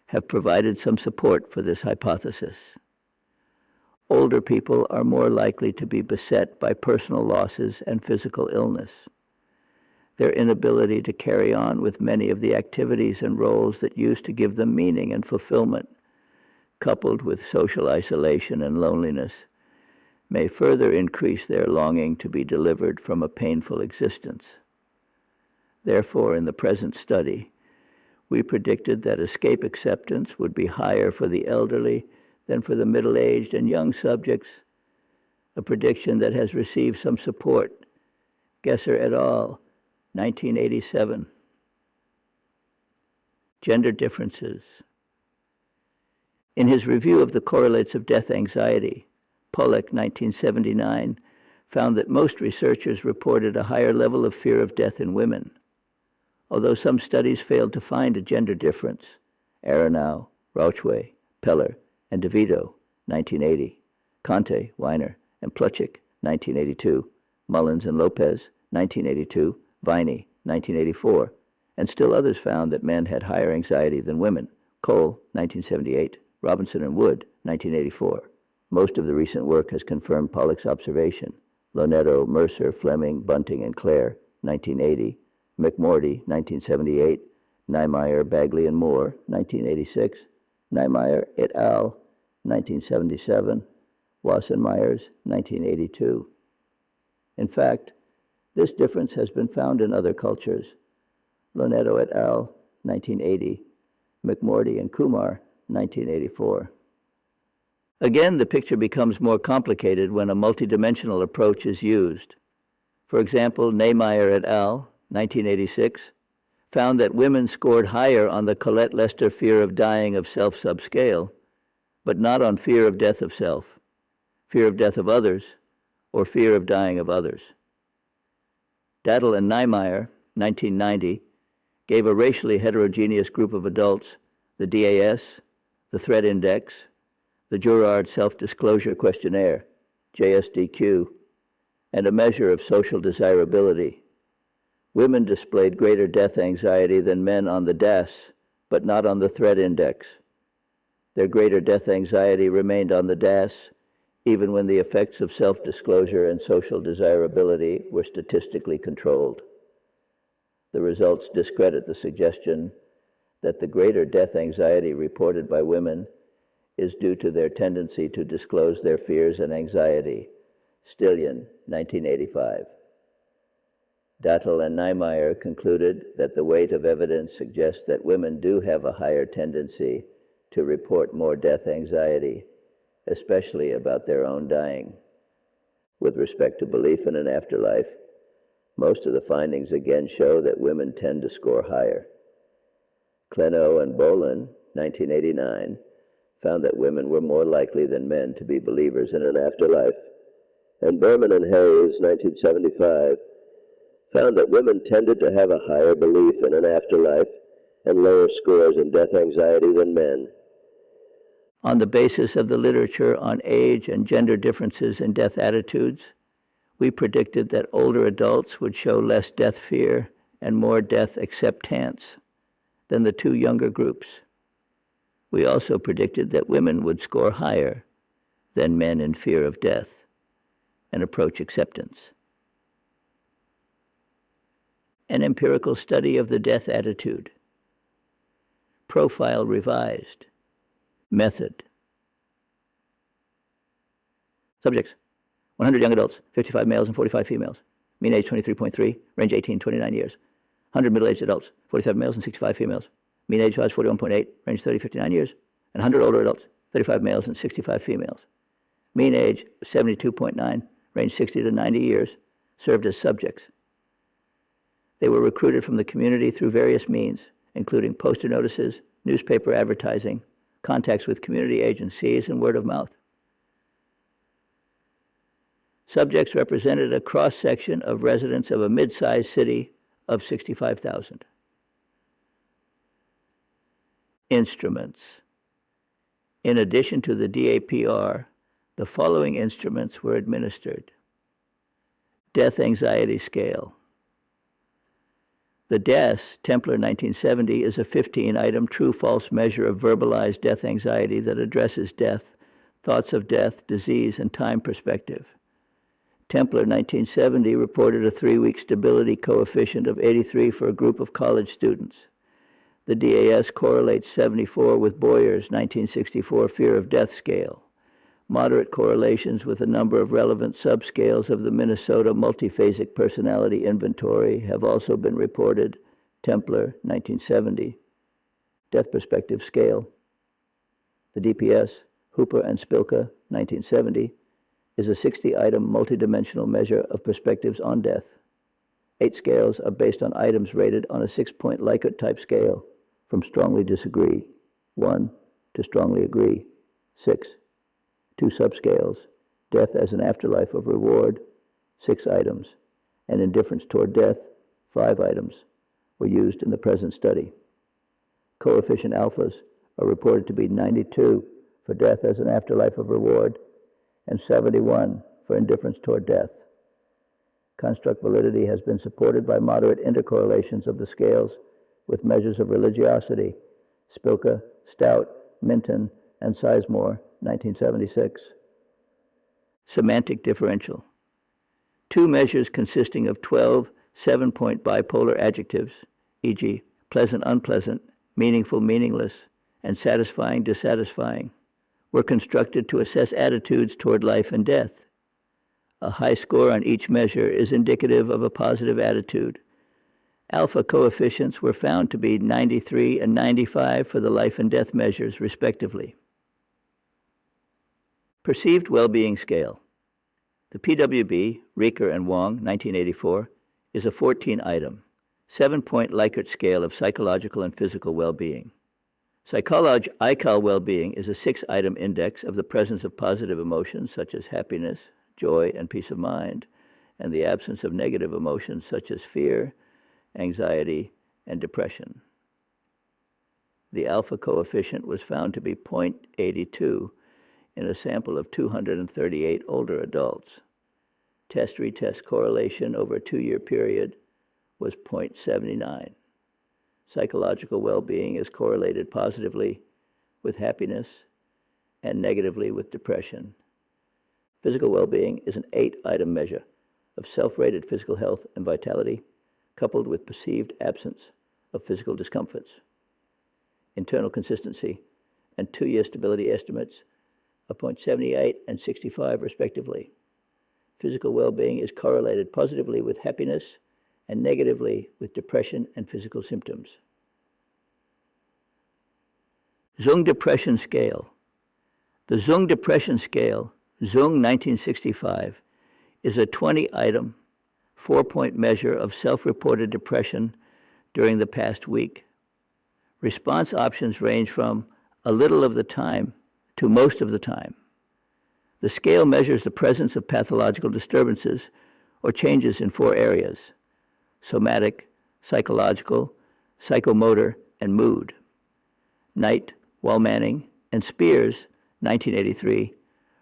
have provided some support for this hypothesis. Older people are more likely to be beset by personal losses and physical illness. Their inability to carry on with many of the activities and roles that used to give them meaning and fulfillment, coupled with social isolation and loneliness, may further increase their longing to be delivered from a painful existence. Therefore, in the present study, we predicted that escape acceptance would be higher for the elderly than for the middle-aged and young subjects, a prediction that has received some support. Gesser et al., 1987. Gender differences. In his review of the correlates of death anxiety, Pollack, 1979, found that most researchers reported a higher level of fear of death in women. although some studies failed to find a gender difference. Aronow, Rauchway, Peller, and DeVito, 1980. Conte, Weiner, and Pluchik, 1982. Mullins and Lopez, 1982. Viney, 1984. And still others found that men had higher anxiety than women. Cole, 1978. Robinson and Wood, 1984. Most of the recent work has confirmed Pollock's observation. Lonetto, Mercer, Fleming, Bunting, and Clare, 1980. McMorty, 1978. Niemeyer, Bagley, and Moore, 1986. Niemeyer et al., 1977. Wasson-Myers, 1982. In fact, this difference has been found in other cultures. Lonetto et al., 1980. McMorty and Kumar, 1984. Again, the picture becomes more complicated when a multidimensional approach is used. For example, Niemeyer et al., 1986, found that women scored higher on the Collette-Lester fear of dying of self subscale, but not on fear of death of self, fear of death of others, or fear of dying of others. Dattel and Niemeyer, 1990, gave a racially heterogeneous group of adults the DAS, the Threat Index, the Girard Self-Disclosure Questionnaire, JSDQ, and a measure of social desirability. Women displayed greater death anxiety than men on the DAS, but not on the Threat Index. Their greater death anxiety remained on the DAS, even when the effects of self-disclosure and social desirability were statistically controlled. The results discredit the suggestion that the greater death anxiety reported by women is due to their tendency to disclose their fears and anxiety. Stillion, 1985. Dattel and Niemeyer concluded that the weight of evidence suggests that women do have a higher tendency to report more death anxiety, especially about their own dying. With respect to belief in an afterlife, most of the findings again show that women tend to score higher. Klenow and Bolin, 1989, found that women were more likely than men to be believers in an afterlife. And Berman and Hayes, 1975, found that women tended to have a higher belief in an afterlife and lower scores in death anxiety than men. On the basis of the literature on age and gender differences in death attitudes, we predicted that older adults would show less death fear and more death acceptance than the two younger groups. We also predicted that women would score higher than men in fear of death and approach acceptance. An empirical study of the death attitude. Profile revised. Method. Subjects: 100 young adults, 55 males and 45 females. Mean age 23.3, range 18 to 29 years. 100 middle-aged adults, 47 males and 65 females. Mean age was 41.8, range 30 to 59 years. And 100 older adults, 35 males and 65 females. Mean age 72.9, range 60 to 90 years, served as subjects. They were recruited from the community through various means, including poster notices, newspaper advertising, contacts with community agencies, and word of mouth. Subjects represented a cross-section of residents of a mid-sized city of 65,000. Instruments. In addition to the DAPR, the following instruments were administered. Death Anxiety Scale. The DAS, Templer 1970, is a 15-item true-false measure of verbalized death anxiety that addresses death, thoughts of death, disease, and time perspective. Templer 1970 reported a 3-week stability coefficient of 83 for a group of college students. The DAS correlates 74 with Boyer's 1964 fear of death scale. Moderate correlations with a number of relevant subscales of the Minnesota Multiphasic Personality Inventory have also been reported. Templer, 1970. Death Perspective Scale. The DPS, Hooper and Spilka, 1970, is a 60-item multidimensional measure of perspectives on death. 8 scales are based on items rated on a 6-point Likert type scale, from strongly disagree, 1, to strongly agree, 6. 2 subscales, death as an afterlife of reward, 6 items, and indifference toward death, 5 items, were used in the present study. Coefficient alphas are reported to be 92 for death as an afterlife of reward and 71 for indifference toward death. Construct validity has been supported by moderate intercorrelations of the scales with measures of religiosity, Spilka, Stout, Minton, and Sizemore, 1976. Semantic differential. Two measures consisting of 12 7-point bipolar adjectives, e.g., pleasant, unpleasant, meaningful, meaningless, and satisfying, dissatisfying, were constructed to assess attitudes toward life and death. A high score on each measure is indicative of a positive attitude. Alpha coefficients were found to be 93 and 95 for the life and death measures, respectively. Perceived Well-Being Scale. The PWB, Reker and Wong, 1984, is a 14-item, 7-point Likert scale of psychological and physical well-being. ICAL well-being is a 6-item index of the presence of positive emotions such as happiness, joy, and peace of mind, and the absence of negative emotions such as fear, anxiety, and depression. The alpha coefficient was found to be 0.82 in a sample of 238 older adults. Test-retest correlation over a 2-year period was 0.79. Psychological well-being is correlated positively with happiness and negatively with depression. Physical well-being is an 8-item measure of self-rated physical health and vitality, coupled with perceived absence of physical discomforts. Internal consistency and 2-year stability estimates of 0.78 and 65 respectively. Physical well-being is correlated positively with happiness and negatively with depression and physical symptoms. Zung Depression Scale. The Zung Depression Scale, Zung 1965, is a 20-item, 4-point measure of self-reported depression during the past week. Response options range from a little of the time to most of the time. The scale measures the presence of pathological disturbances or changes in 4 areas: somatic, psychological, psychomotor, and mood. Knight, Wallmanning, and Spears, 1983,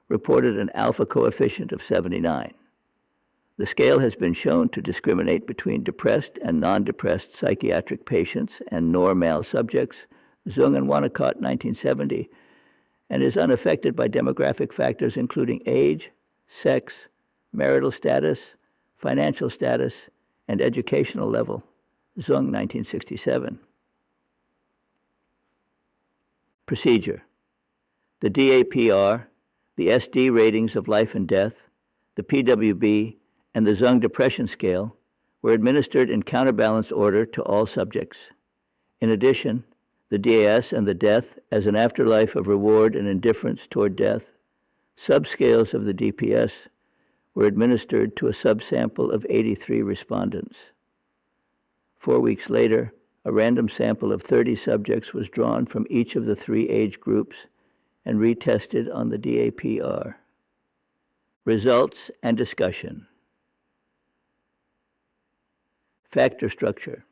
reported an alpha coefficient of 79. The scale has been shown to discriminate between depressed and non-depressed psychiatric patients and normal subjects, Zung and Wonnacott, 1970, and is unaffected by demographic factors including age, sex, marital status, financial status, and educational level, Zung, 1967. Procedure. The DAPR, the SD ratings of life and death, the PWB, and the Zung Depression Scale were administered in counterbalanced order to all subjects. In addition, the DAS and the death as an afterlife of reward and indifference toward death, subscales of the DPS, were administered to a subsample of 83 respondents. 4 weeks later, a random sample of 30 subjects was drawn from each of the 3 age groups and retested on the DAPR. Results and discussion. Factor structure.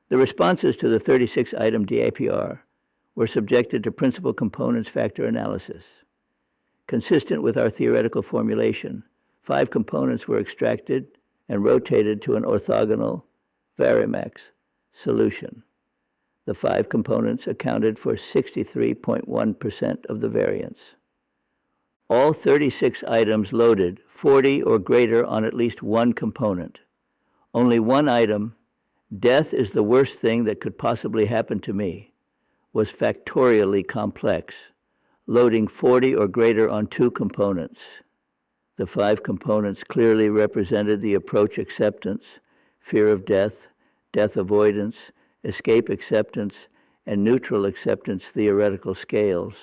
The responses to the 36-item DAPR were subjected to principal components factor analysis. Consistent with our theoretical formulation, 5 components were extracted and rotated to an orthogonal Varimax solution. The 5 components accounted for 63.1% of the variance. All 36 items loaded 40 or greater on at least one component. Only one item, death is the worst thing that could possibly happen to me, was factorially complex, loading 40 or greater on 2 components. The 5 components clearly represented the approach acceptance, fear of death, death avoidance, escape acceptance, and neutral acceptance theoretical scales.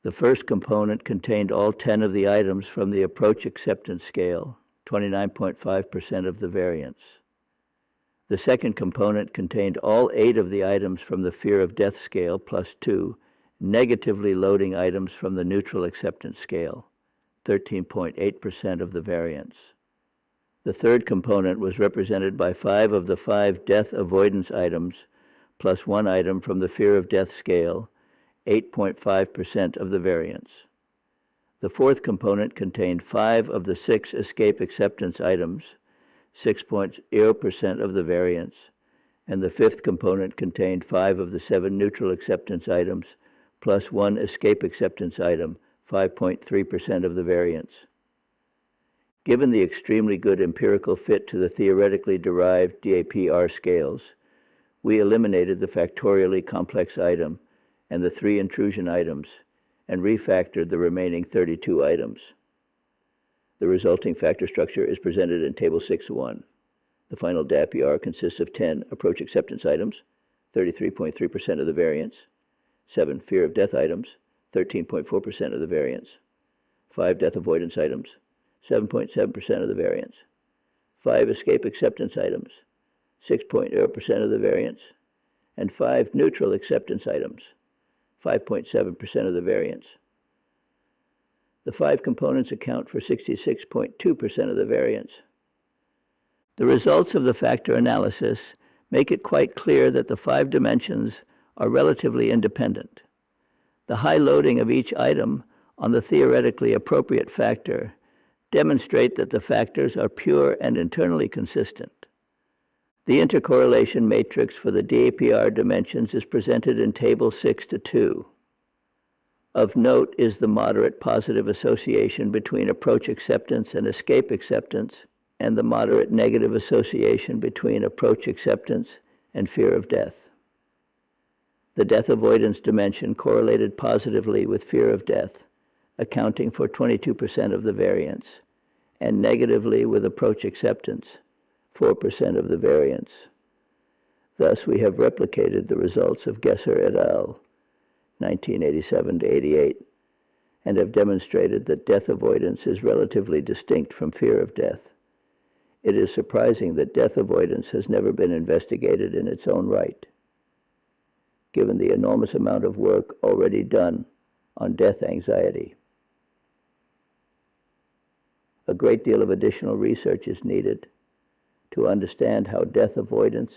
The first component contained all 10 of the items from the approach acceptance scale, 29.5% of the variance. The second component contained all 8 of the items from the fear of death scale plus 2, negatively loading items from the neutral acceptance scale, 13.8% of the variance. The third component was represented by 5 of the 5 death avoidance items, plus 1 item from the fear of death scale, 8.5% of the variance. The fourth component contained 5 of the 6 escape acceptance items, 6.0% of the variance, and the fifth component contained 5 of the 7 neutral acceptance items, plus 1 escape acceptance item, 5.3% of the variance. Given the extremely good empirical fit to the theoretically derived DAPR scales, we eliminated the factorially complex item and the 3 intrusion items and refactored the remaining 32 items. The resulting factor structure is presented in Table 6.1. The final DAPR consists of 10 approach acceptance items, 33.3% of the variance, 7 fear of death items, 13.4% of the variance, 5 death avoidance items, 7.7% of the variance, 5 escape acceptance items, 6.0% of the variance, and 5 neutral acceptance items, 5.7% of the variance. The 5 components account for 66.2% of the variance. The results of the factor analysis make it quite clear that the 5 dimensions are relatively independent. The high loading of each item on the theoretically appropriate factor demonstrate that the factors are pure and internally consistent. The intercorrelation matrix for the DAPR dimensions is presented in Table 6-2. Of note is the moderate positive association between approach acceptance and escape acceptance, and the moderate negative association between approach acceptance and fear of death. The death avoidance dimension correlated positively with fear of death, accounting for 22% of the variance, and negatively with approach acceptance, 4% of the variance. Thus, we have replicated the results of Gesser et al., 1987-88, and have demonstrated that death avoidance is relatively distinct from fear of death. It is surprising that death avoidance has never been investigated in its own right, given the enormous amount of work already done on death anxiety. A great deal of additional research is needed to understand how death avoidance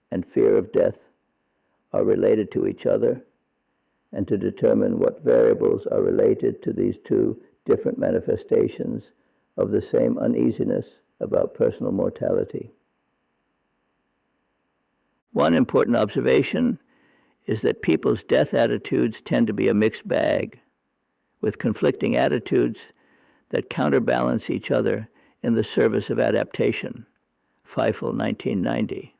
and fear of death are related to each other, and to determine what variables are related to these 2 different manifestations of the same uneasiness about personal mortality. One important observation is that people's death attitudes tend to be a mixed bag, with conflicting attitudes that counterbalance each other in the service of adaptation. Feifel, 1990.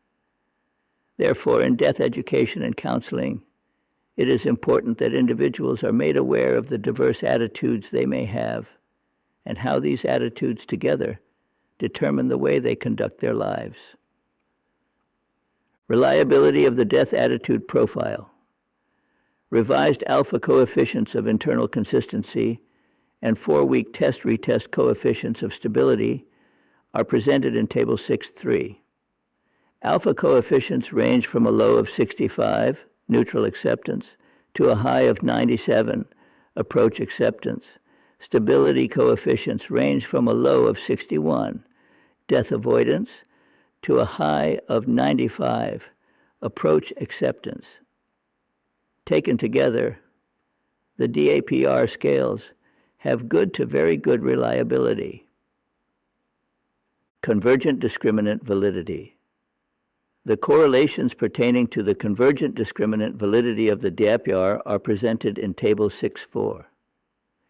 Therefore, in death education and counseling, it is important that individuals are made aware of the diverse attitudes they may have and how these attitudes together determine the way they conduct their lives. Reliability of the death attitude profile. Revised alpha coefficients of internal consistency and 4-week test-retest coefficients of stability are presented in Table 6.3. Alpha coefficients range from a low of 65, neutral acceptance, to a high of 97, approach acceptance. Stability coefficients range from a low of 61, death avoidance, to a high of 95, approach acceptance. Taken together, the DAPR scales have good to very good reliability. Convergent discriminant validity. The correlations pertaining to the convergent discriminant validity of the DAPR are presented in Table 6.4.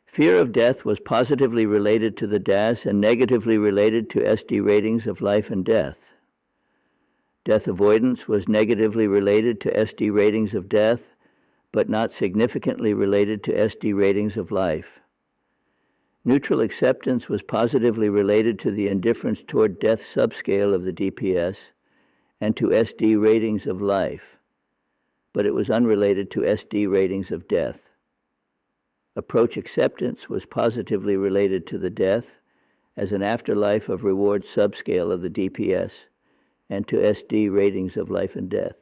Fear of death was positively related to the DAS and negatively related to SD ratings of life and death. Death avoidance was negatively related to SD ratings of death, but not significantly related to SD ratings of life. Neutral acceptance was positively related to the indifference toward death subscale of the DPS and to SD ratings of life, but it was unrelated to SD ratings of death. Approach acceptance was positively related to the death as an afterlife of reward subscale of the DPS and to SD ratings of life and death.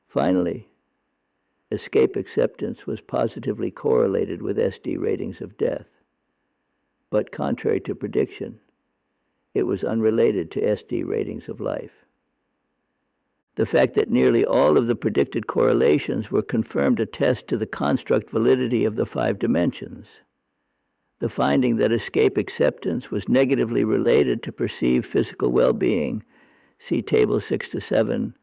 Finally, escape acceptance was positively correlated with SD ratings of death. But contrary to prediction, it was unrelated to SD ratings of life. The fact that nearly all of the predicted correlations were confirmed attest to the construct validity of the 5 dimensions. The finding that escape acceptance was negatively related to perceived physical well-being, see Table 6 to 7,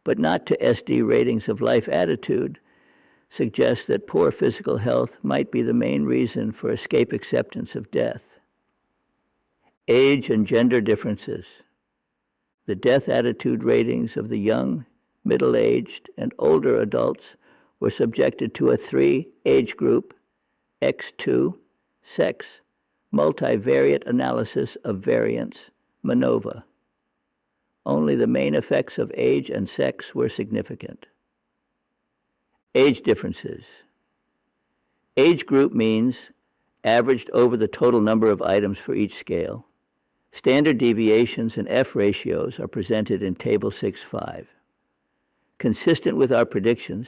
but not to SD ratings of life attitude, suggests that poor physical health might be the main reason for escape acceptance of death. Age and gender differences. The death attitude ratings of the young, middle-aged, and older adults were subjected to a 3-age group, X2, sex, multivariate analysis of variance, MANOVA. Only the main effects of age and sex were significant. Age differences. Age group means averaged over the total number of items for each scale. Standard deviations and F ratios are presented in Table 6.5. Consistent with our predictions,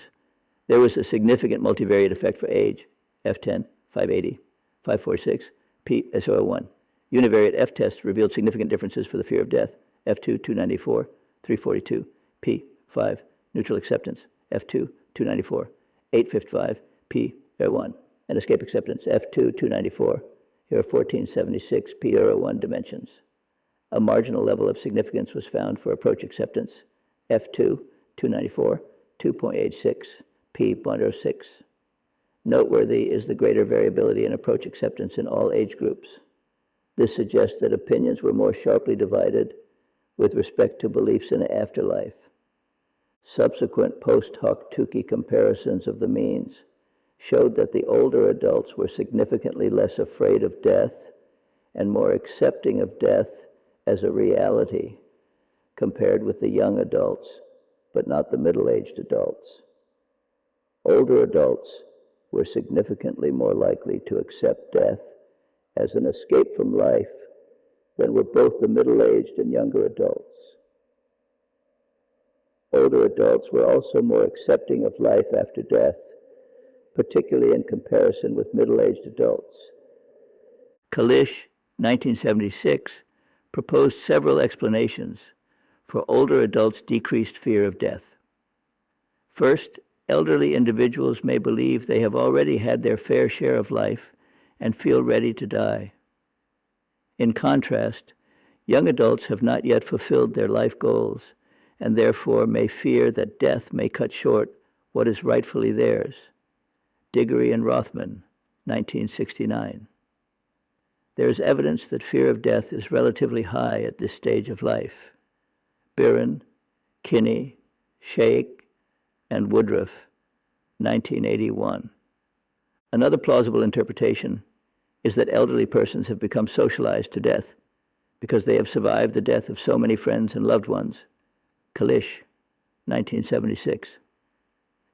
there was a significant multivariate effect for age, F10, 580, 546, P, SO1. Univariate F tests revealed significant differences for the fear of death, F2, 294, 342, P, 5, neutral acceptance, F2, 294, 855, P, 1, and escape acceptance, F2, 294, here are 1476, P, 1 dimensions. A marginal level of significance was found for approach acceptance, F2, 294, 2.86, P, 0.06. Noteworthy is the greater variability in approach acceptance in all age groups. This suggests that opinions were more sharply divided with respect to beliefs in an afterlife. Subsequent post hoc Tukey comparisons of the means showed that the older adults were significantly less afraid of death and more accepting of death as a reality compared with the young adults, but not the middle-aged adults. Older adults were significantly more likely to accept death as an escape from life than were both the middle-aged and younger adults. Older adults were also more accepting of life after death, particularly in comparison with middle-aged adults. Kalish, 1976, proposed several explanations for older adults' decreased fear of death. First, elderly individuals may believe they have already had their fair share of life and feel ready to die. In contrast, young adults have not yet fulfilled their life goals and therefore may fear that death may cut short what is rightfully theirs. Diggory and Rothman, 1969. There is evidence that fear of death is relatively high at this stage of life. Biren, Kinney, Sheikh, and Woodruff, 1981. Another plausible interpretation is that elderly persons have become socialized to death because they have survived the death of so many friends and loved ones. Kalish, 1976.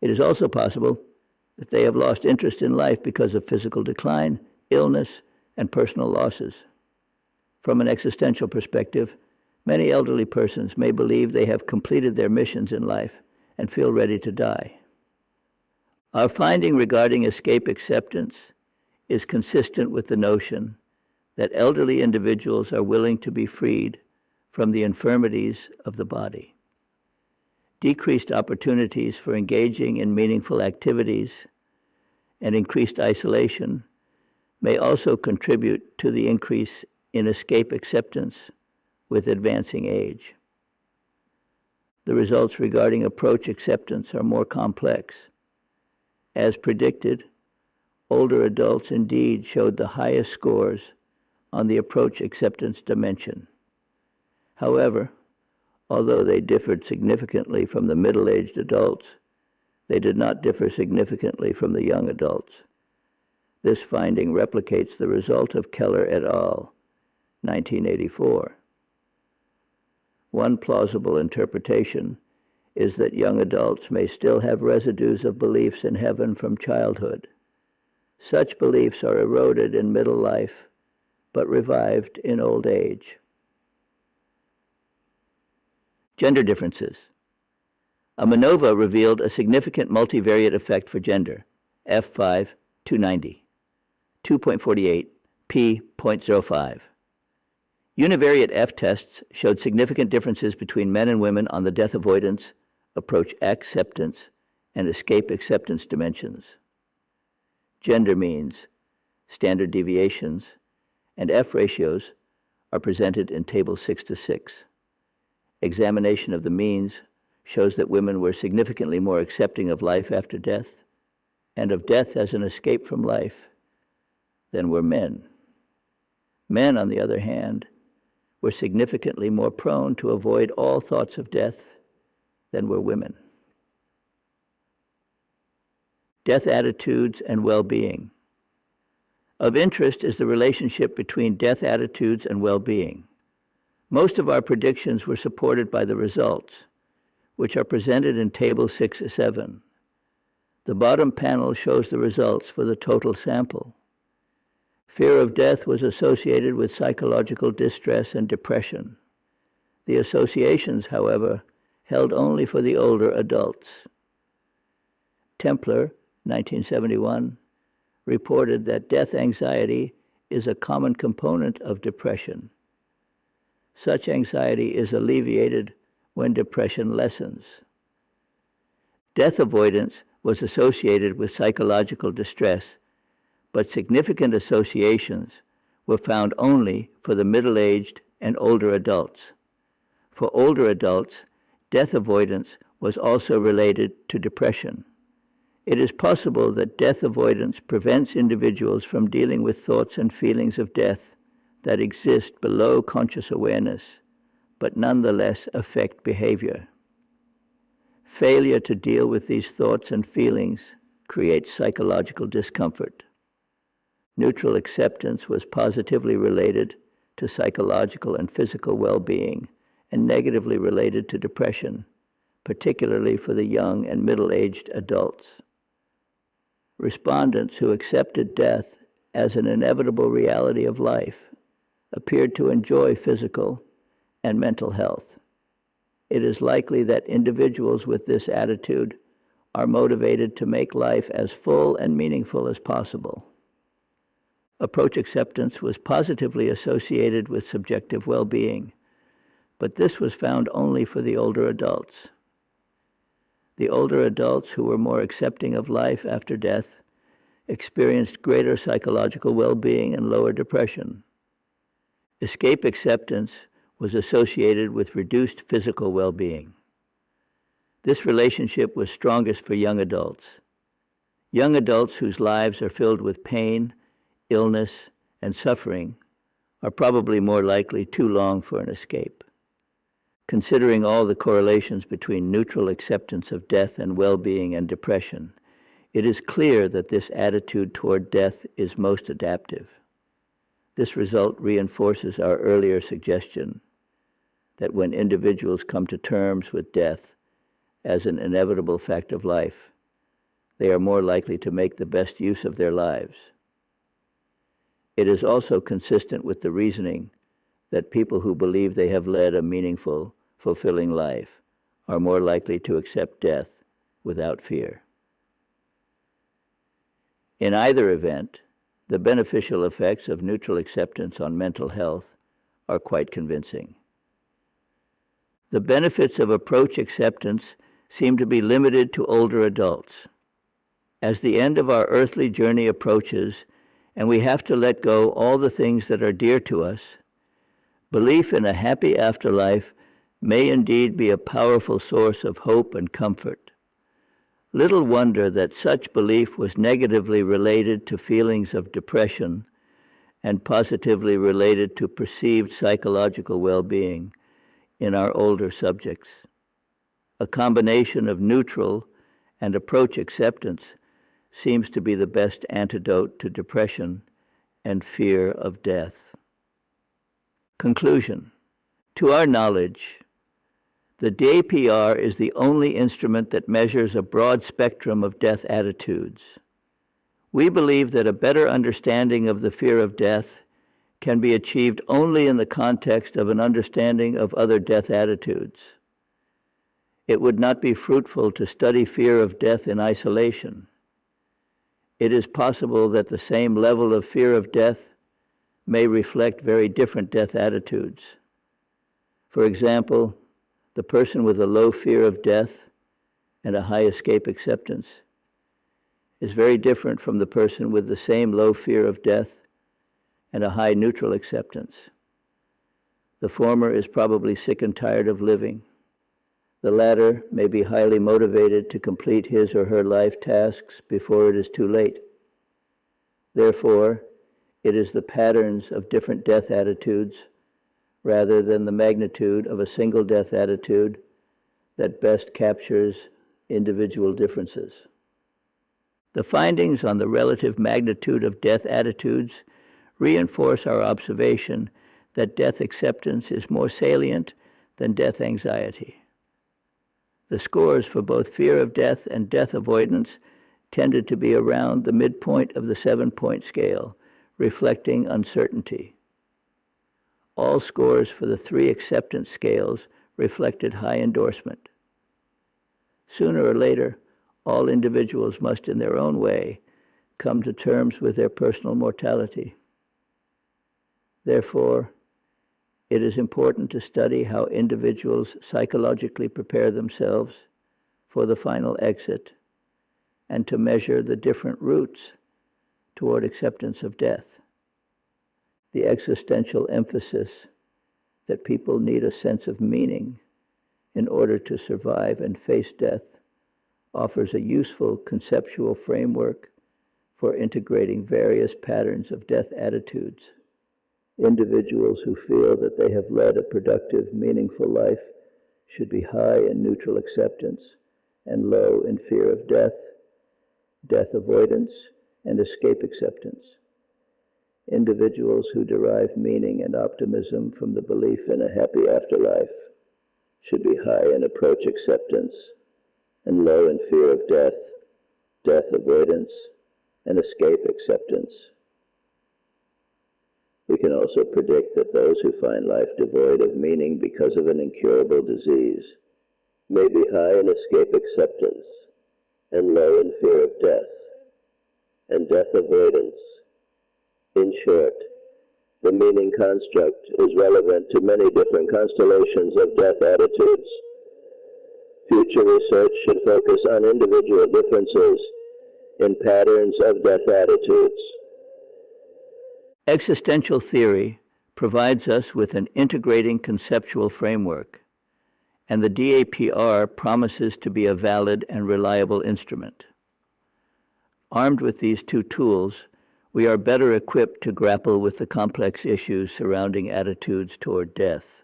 It is also possible that they have lost interest in life because of physical decline, illness, and personal losses. From an existential perspective, many elderly persons may believe they have completed their missions in life and feel ready to die. Our finding regarding escape acceptance is consistent with the notion that elderly individuals are willing to be freed from the infirmities of the body. Decreased opportunities for engaging in meaningful activities and increased isolation may also contribute to the increase in escape acceptance with advancing age. The results regarding approach acceptance are more complex. As predicted, older adults indeed showed the highest scores on the approach acceptance dimension. However, although they differed significantly from the middle-aged adults, they did not differ significantly from the young adults. This finding replicates the result of Keller et al., 1984. One plausible interpretation is that young adults may still have residues of beliefs in heaven from childhood. Such beliefs are eroded in middle life, but revived in old age. Gender differences. A MANOVA revealed a significant multivariate effect for gender, F5, 290, 2.48, P, 0.05. Univariate F tests showed significant differences between men and women on the death avoidance, approach acceptance, and escape acceptance dimensions. Gender means, standard deviations, and F ratios are presented in Table 6-6. Examination of the means shows that women were significantly more accepting of life after death and of death as an escape from life than were men. Men, on the other hand, were significantly more prone to avoid all thoughts of death than were women. Death attitudes and well-being. Of interest is the relationship between death attitudes and well-being. Most of our predictions were supported by the results, which are presented in Table 6-7. The bottom panel shows the results for the total sample. Fear of death was associated with psychological distress and depression. The associations, however, held only for the older adults. Templer, 1971, reported that death anxiety is a common component of depression. Such anxiety is alleviated when depression lessens. Death avoidance was associated with psychological distress, but significant associations were found only for the middle-aged and older adults. For older adults, death avoidance was also related to depression. It is possible that death avoidance prevents individuals from dealing with thoughts and feelings of death that exist below conscious awareness, but nonetheless affect behavior. Failure to deal with these thoughts and feelings creates psychological discomfort. Neutral acceptance was positively related to psychological and physical well-being and negatively related to depression, particularly for the young and middle-aged adults. Respondents who accepted death as an inevitable reality of life appeared to enjoy physical and mental health. It is likely that individuals with this attitude are motivated to make life as full and meaningful as possible. Approach acceptance was positively associated with subjective well-being, but this was found only for the older adults. The older adults who were more accepting of life after death experienced greater psychological well-being and lower depression. Escape acceptance was associated with reduced physical well-being. This relationship was strongest for young adults. Young adults whose lives are filled with pain, illness, and suffering are probably more likely too long for an escape. Considering all the correlations between neutral acceptance of death and well-being and depression, it is clear that this attitude toward death is most adaptive. This result reinforces our earlier suggestion that when individuals come to terms with death as an inevitable fact of life, they are more likely to make the best use of their lives. It is also consistent with the reasoning that people who believe they have led a meaningful, fulfilling life are more likely to accept death without fear. In either event, the beneficial effects of neutral acceptance on mental health are quite convincing. The benefits of approach acceptance seem to be limited to older adults. As the end of our earthly journey approaches, and we have to let go all the things that are dear to us, belief in a happy afterlife may indeed be a powerful source of hope and comfort. Little wonder that such belief was negatively related to feelings of depression and positively related to perceived psychological well-being in our older subjects. A combination of neutral and approach acceptance seems to be the best antidote to depression and fear of death. Conclusion. To our knowledge, the DAPR is the only instrument that measures a broad spectrum of death attitudes. We believe that a better understanding of the fear of death can be achieved only in the context of an understanding of other death attitudes. It would not be fruitful to study fear of death in isolation. It is possible that the same level of fear of death may reflect very different death attitudes. For example, the person with a low fear of death and a high escape acceptance is very different from the person with the same low fear of death and a high neutral acceptance. The former is probably sick and tired of living. The latter may be highly motivated to complete his or her life tasks before it is too late. Therefore, it is the patterns of different death attitudes rather than the magnitude of a single death attitude that best captures individual differences. The findings on the relative magnitude of death attitudes reinforce our observation that death acceptance is more salient than death anxiety. The scores for both fear of death and death avoidance tended to be around the midpoint of the 7-point scale, reflecting uncertainty. All scores for the 3 acceptance scales reflected high endorsement. Sooner or later, all individuals must, in their own way, come to terms with their personal mortality. Therefore, it is important to study how individuals psychologically prepare themselves for the final exit and to measure the different routes toward acceptance of death. The existential emphasis that people need a sense of meaning in order to survive and face death offers a useful conceptual framework for integrating various patterns of death attitudes. Individuals who feel that they have led a productive, meaningful life should be high in neutral acceptance and low in fear of death, death avoidance, and escape acceptance. Individuals who derive meaning and optimism from the belief in a happy afterlife should be high in approach acceptance and low in fear of death, death avoidance, and escape acceptance. We can also predict that those who find life devoid of meaning because of an incurable disease may be high in escape acceptance and low in fear of death and death avoidance. In short, the meaning construct is relevant to many different constellations of death attitudes. Future research should focus on individual differences in patterns of death attitudes. Existential theory provides us with an integrating conceptual framework, and the DAPR promises to be a valid and reliable instrument. Armed with these two tools, we are better equipped to grapple with the complex issues surrounding attitudes toward death.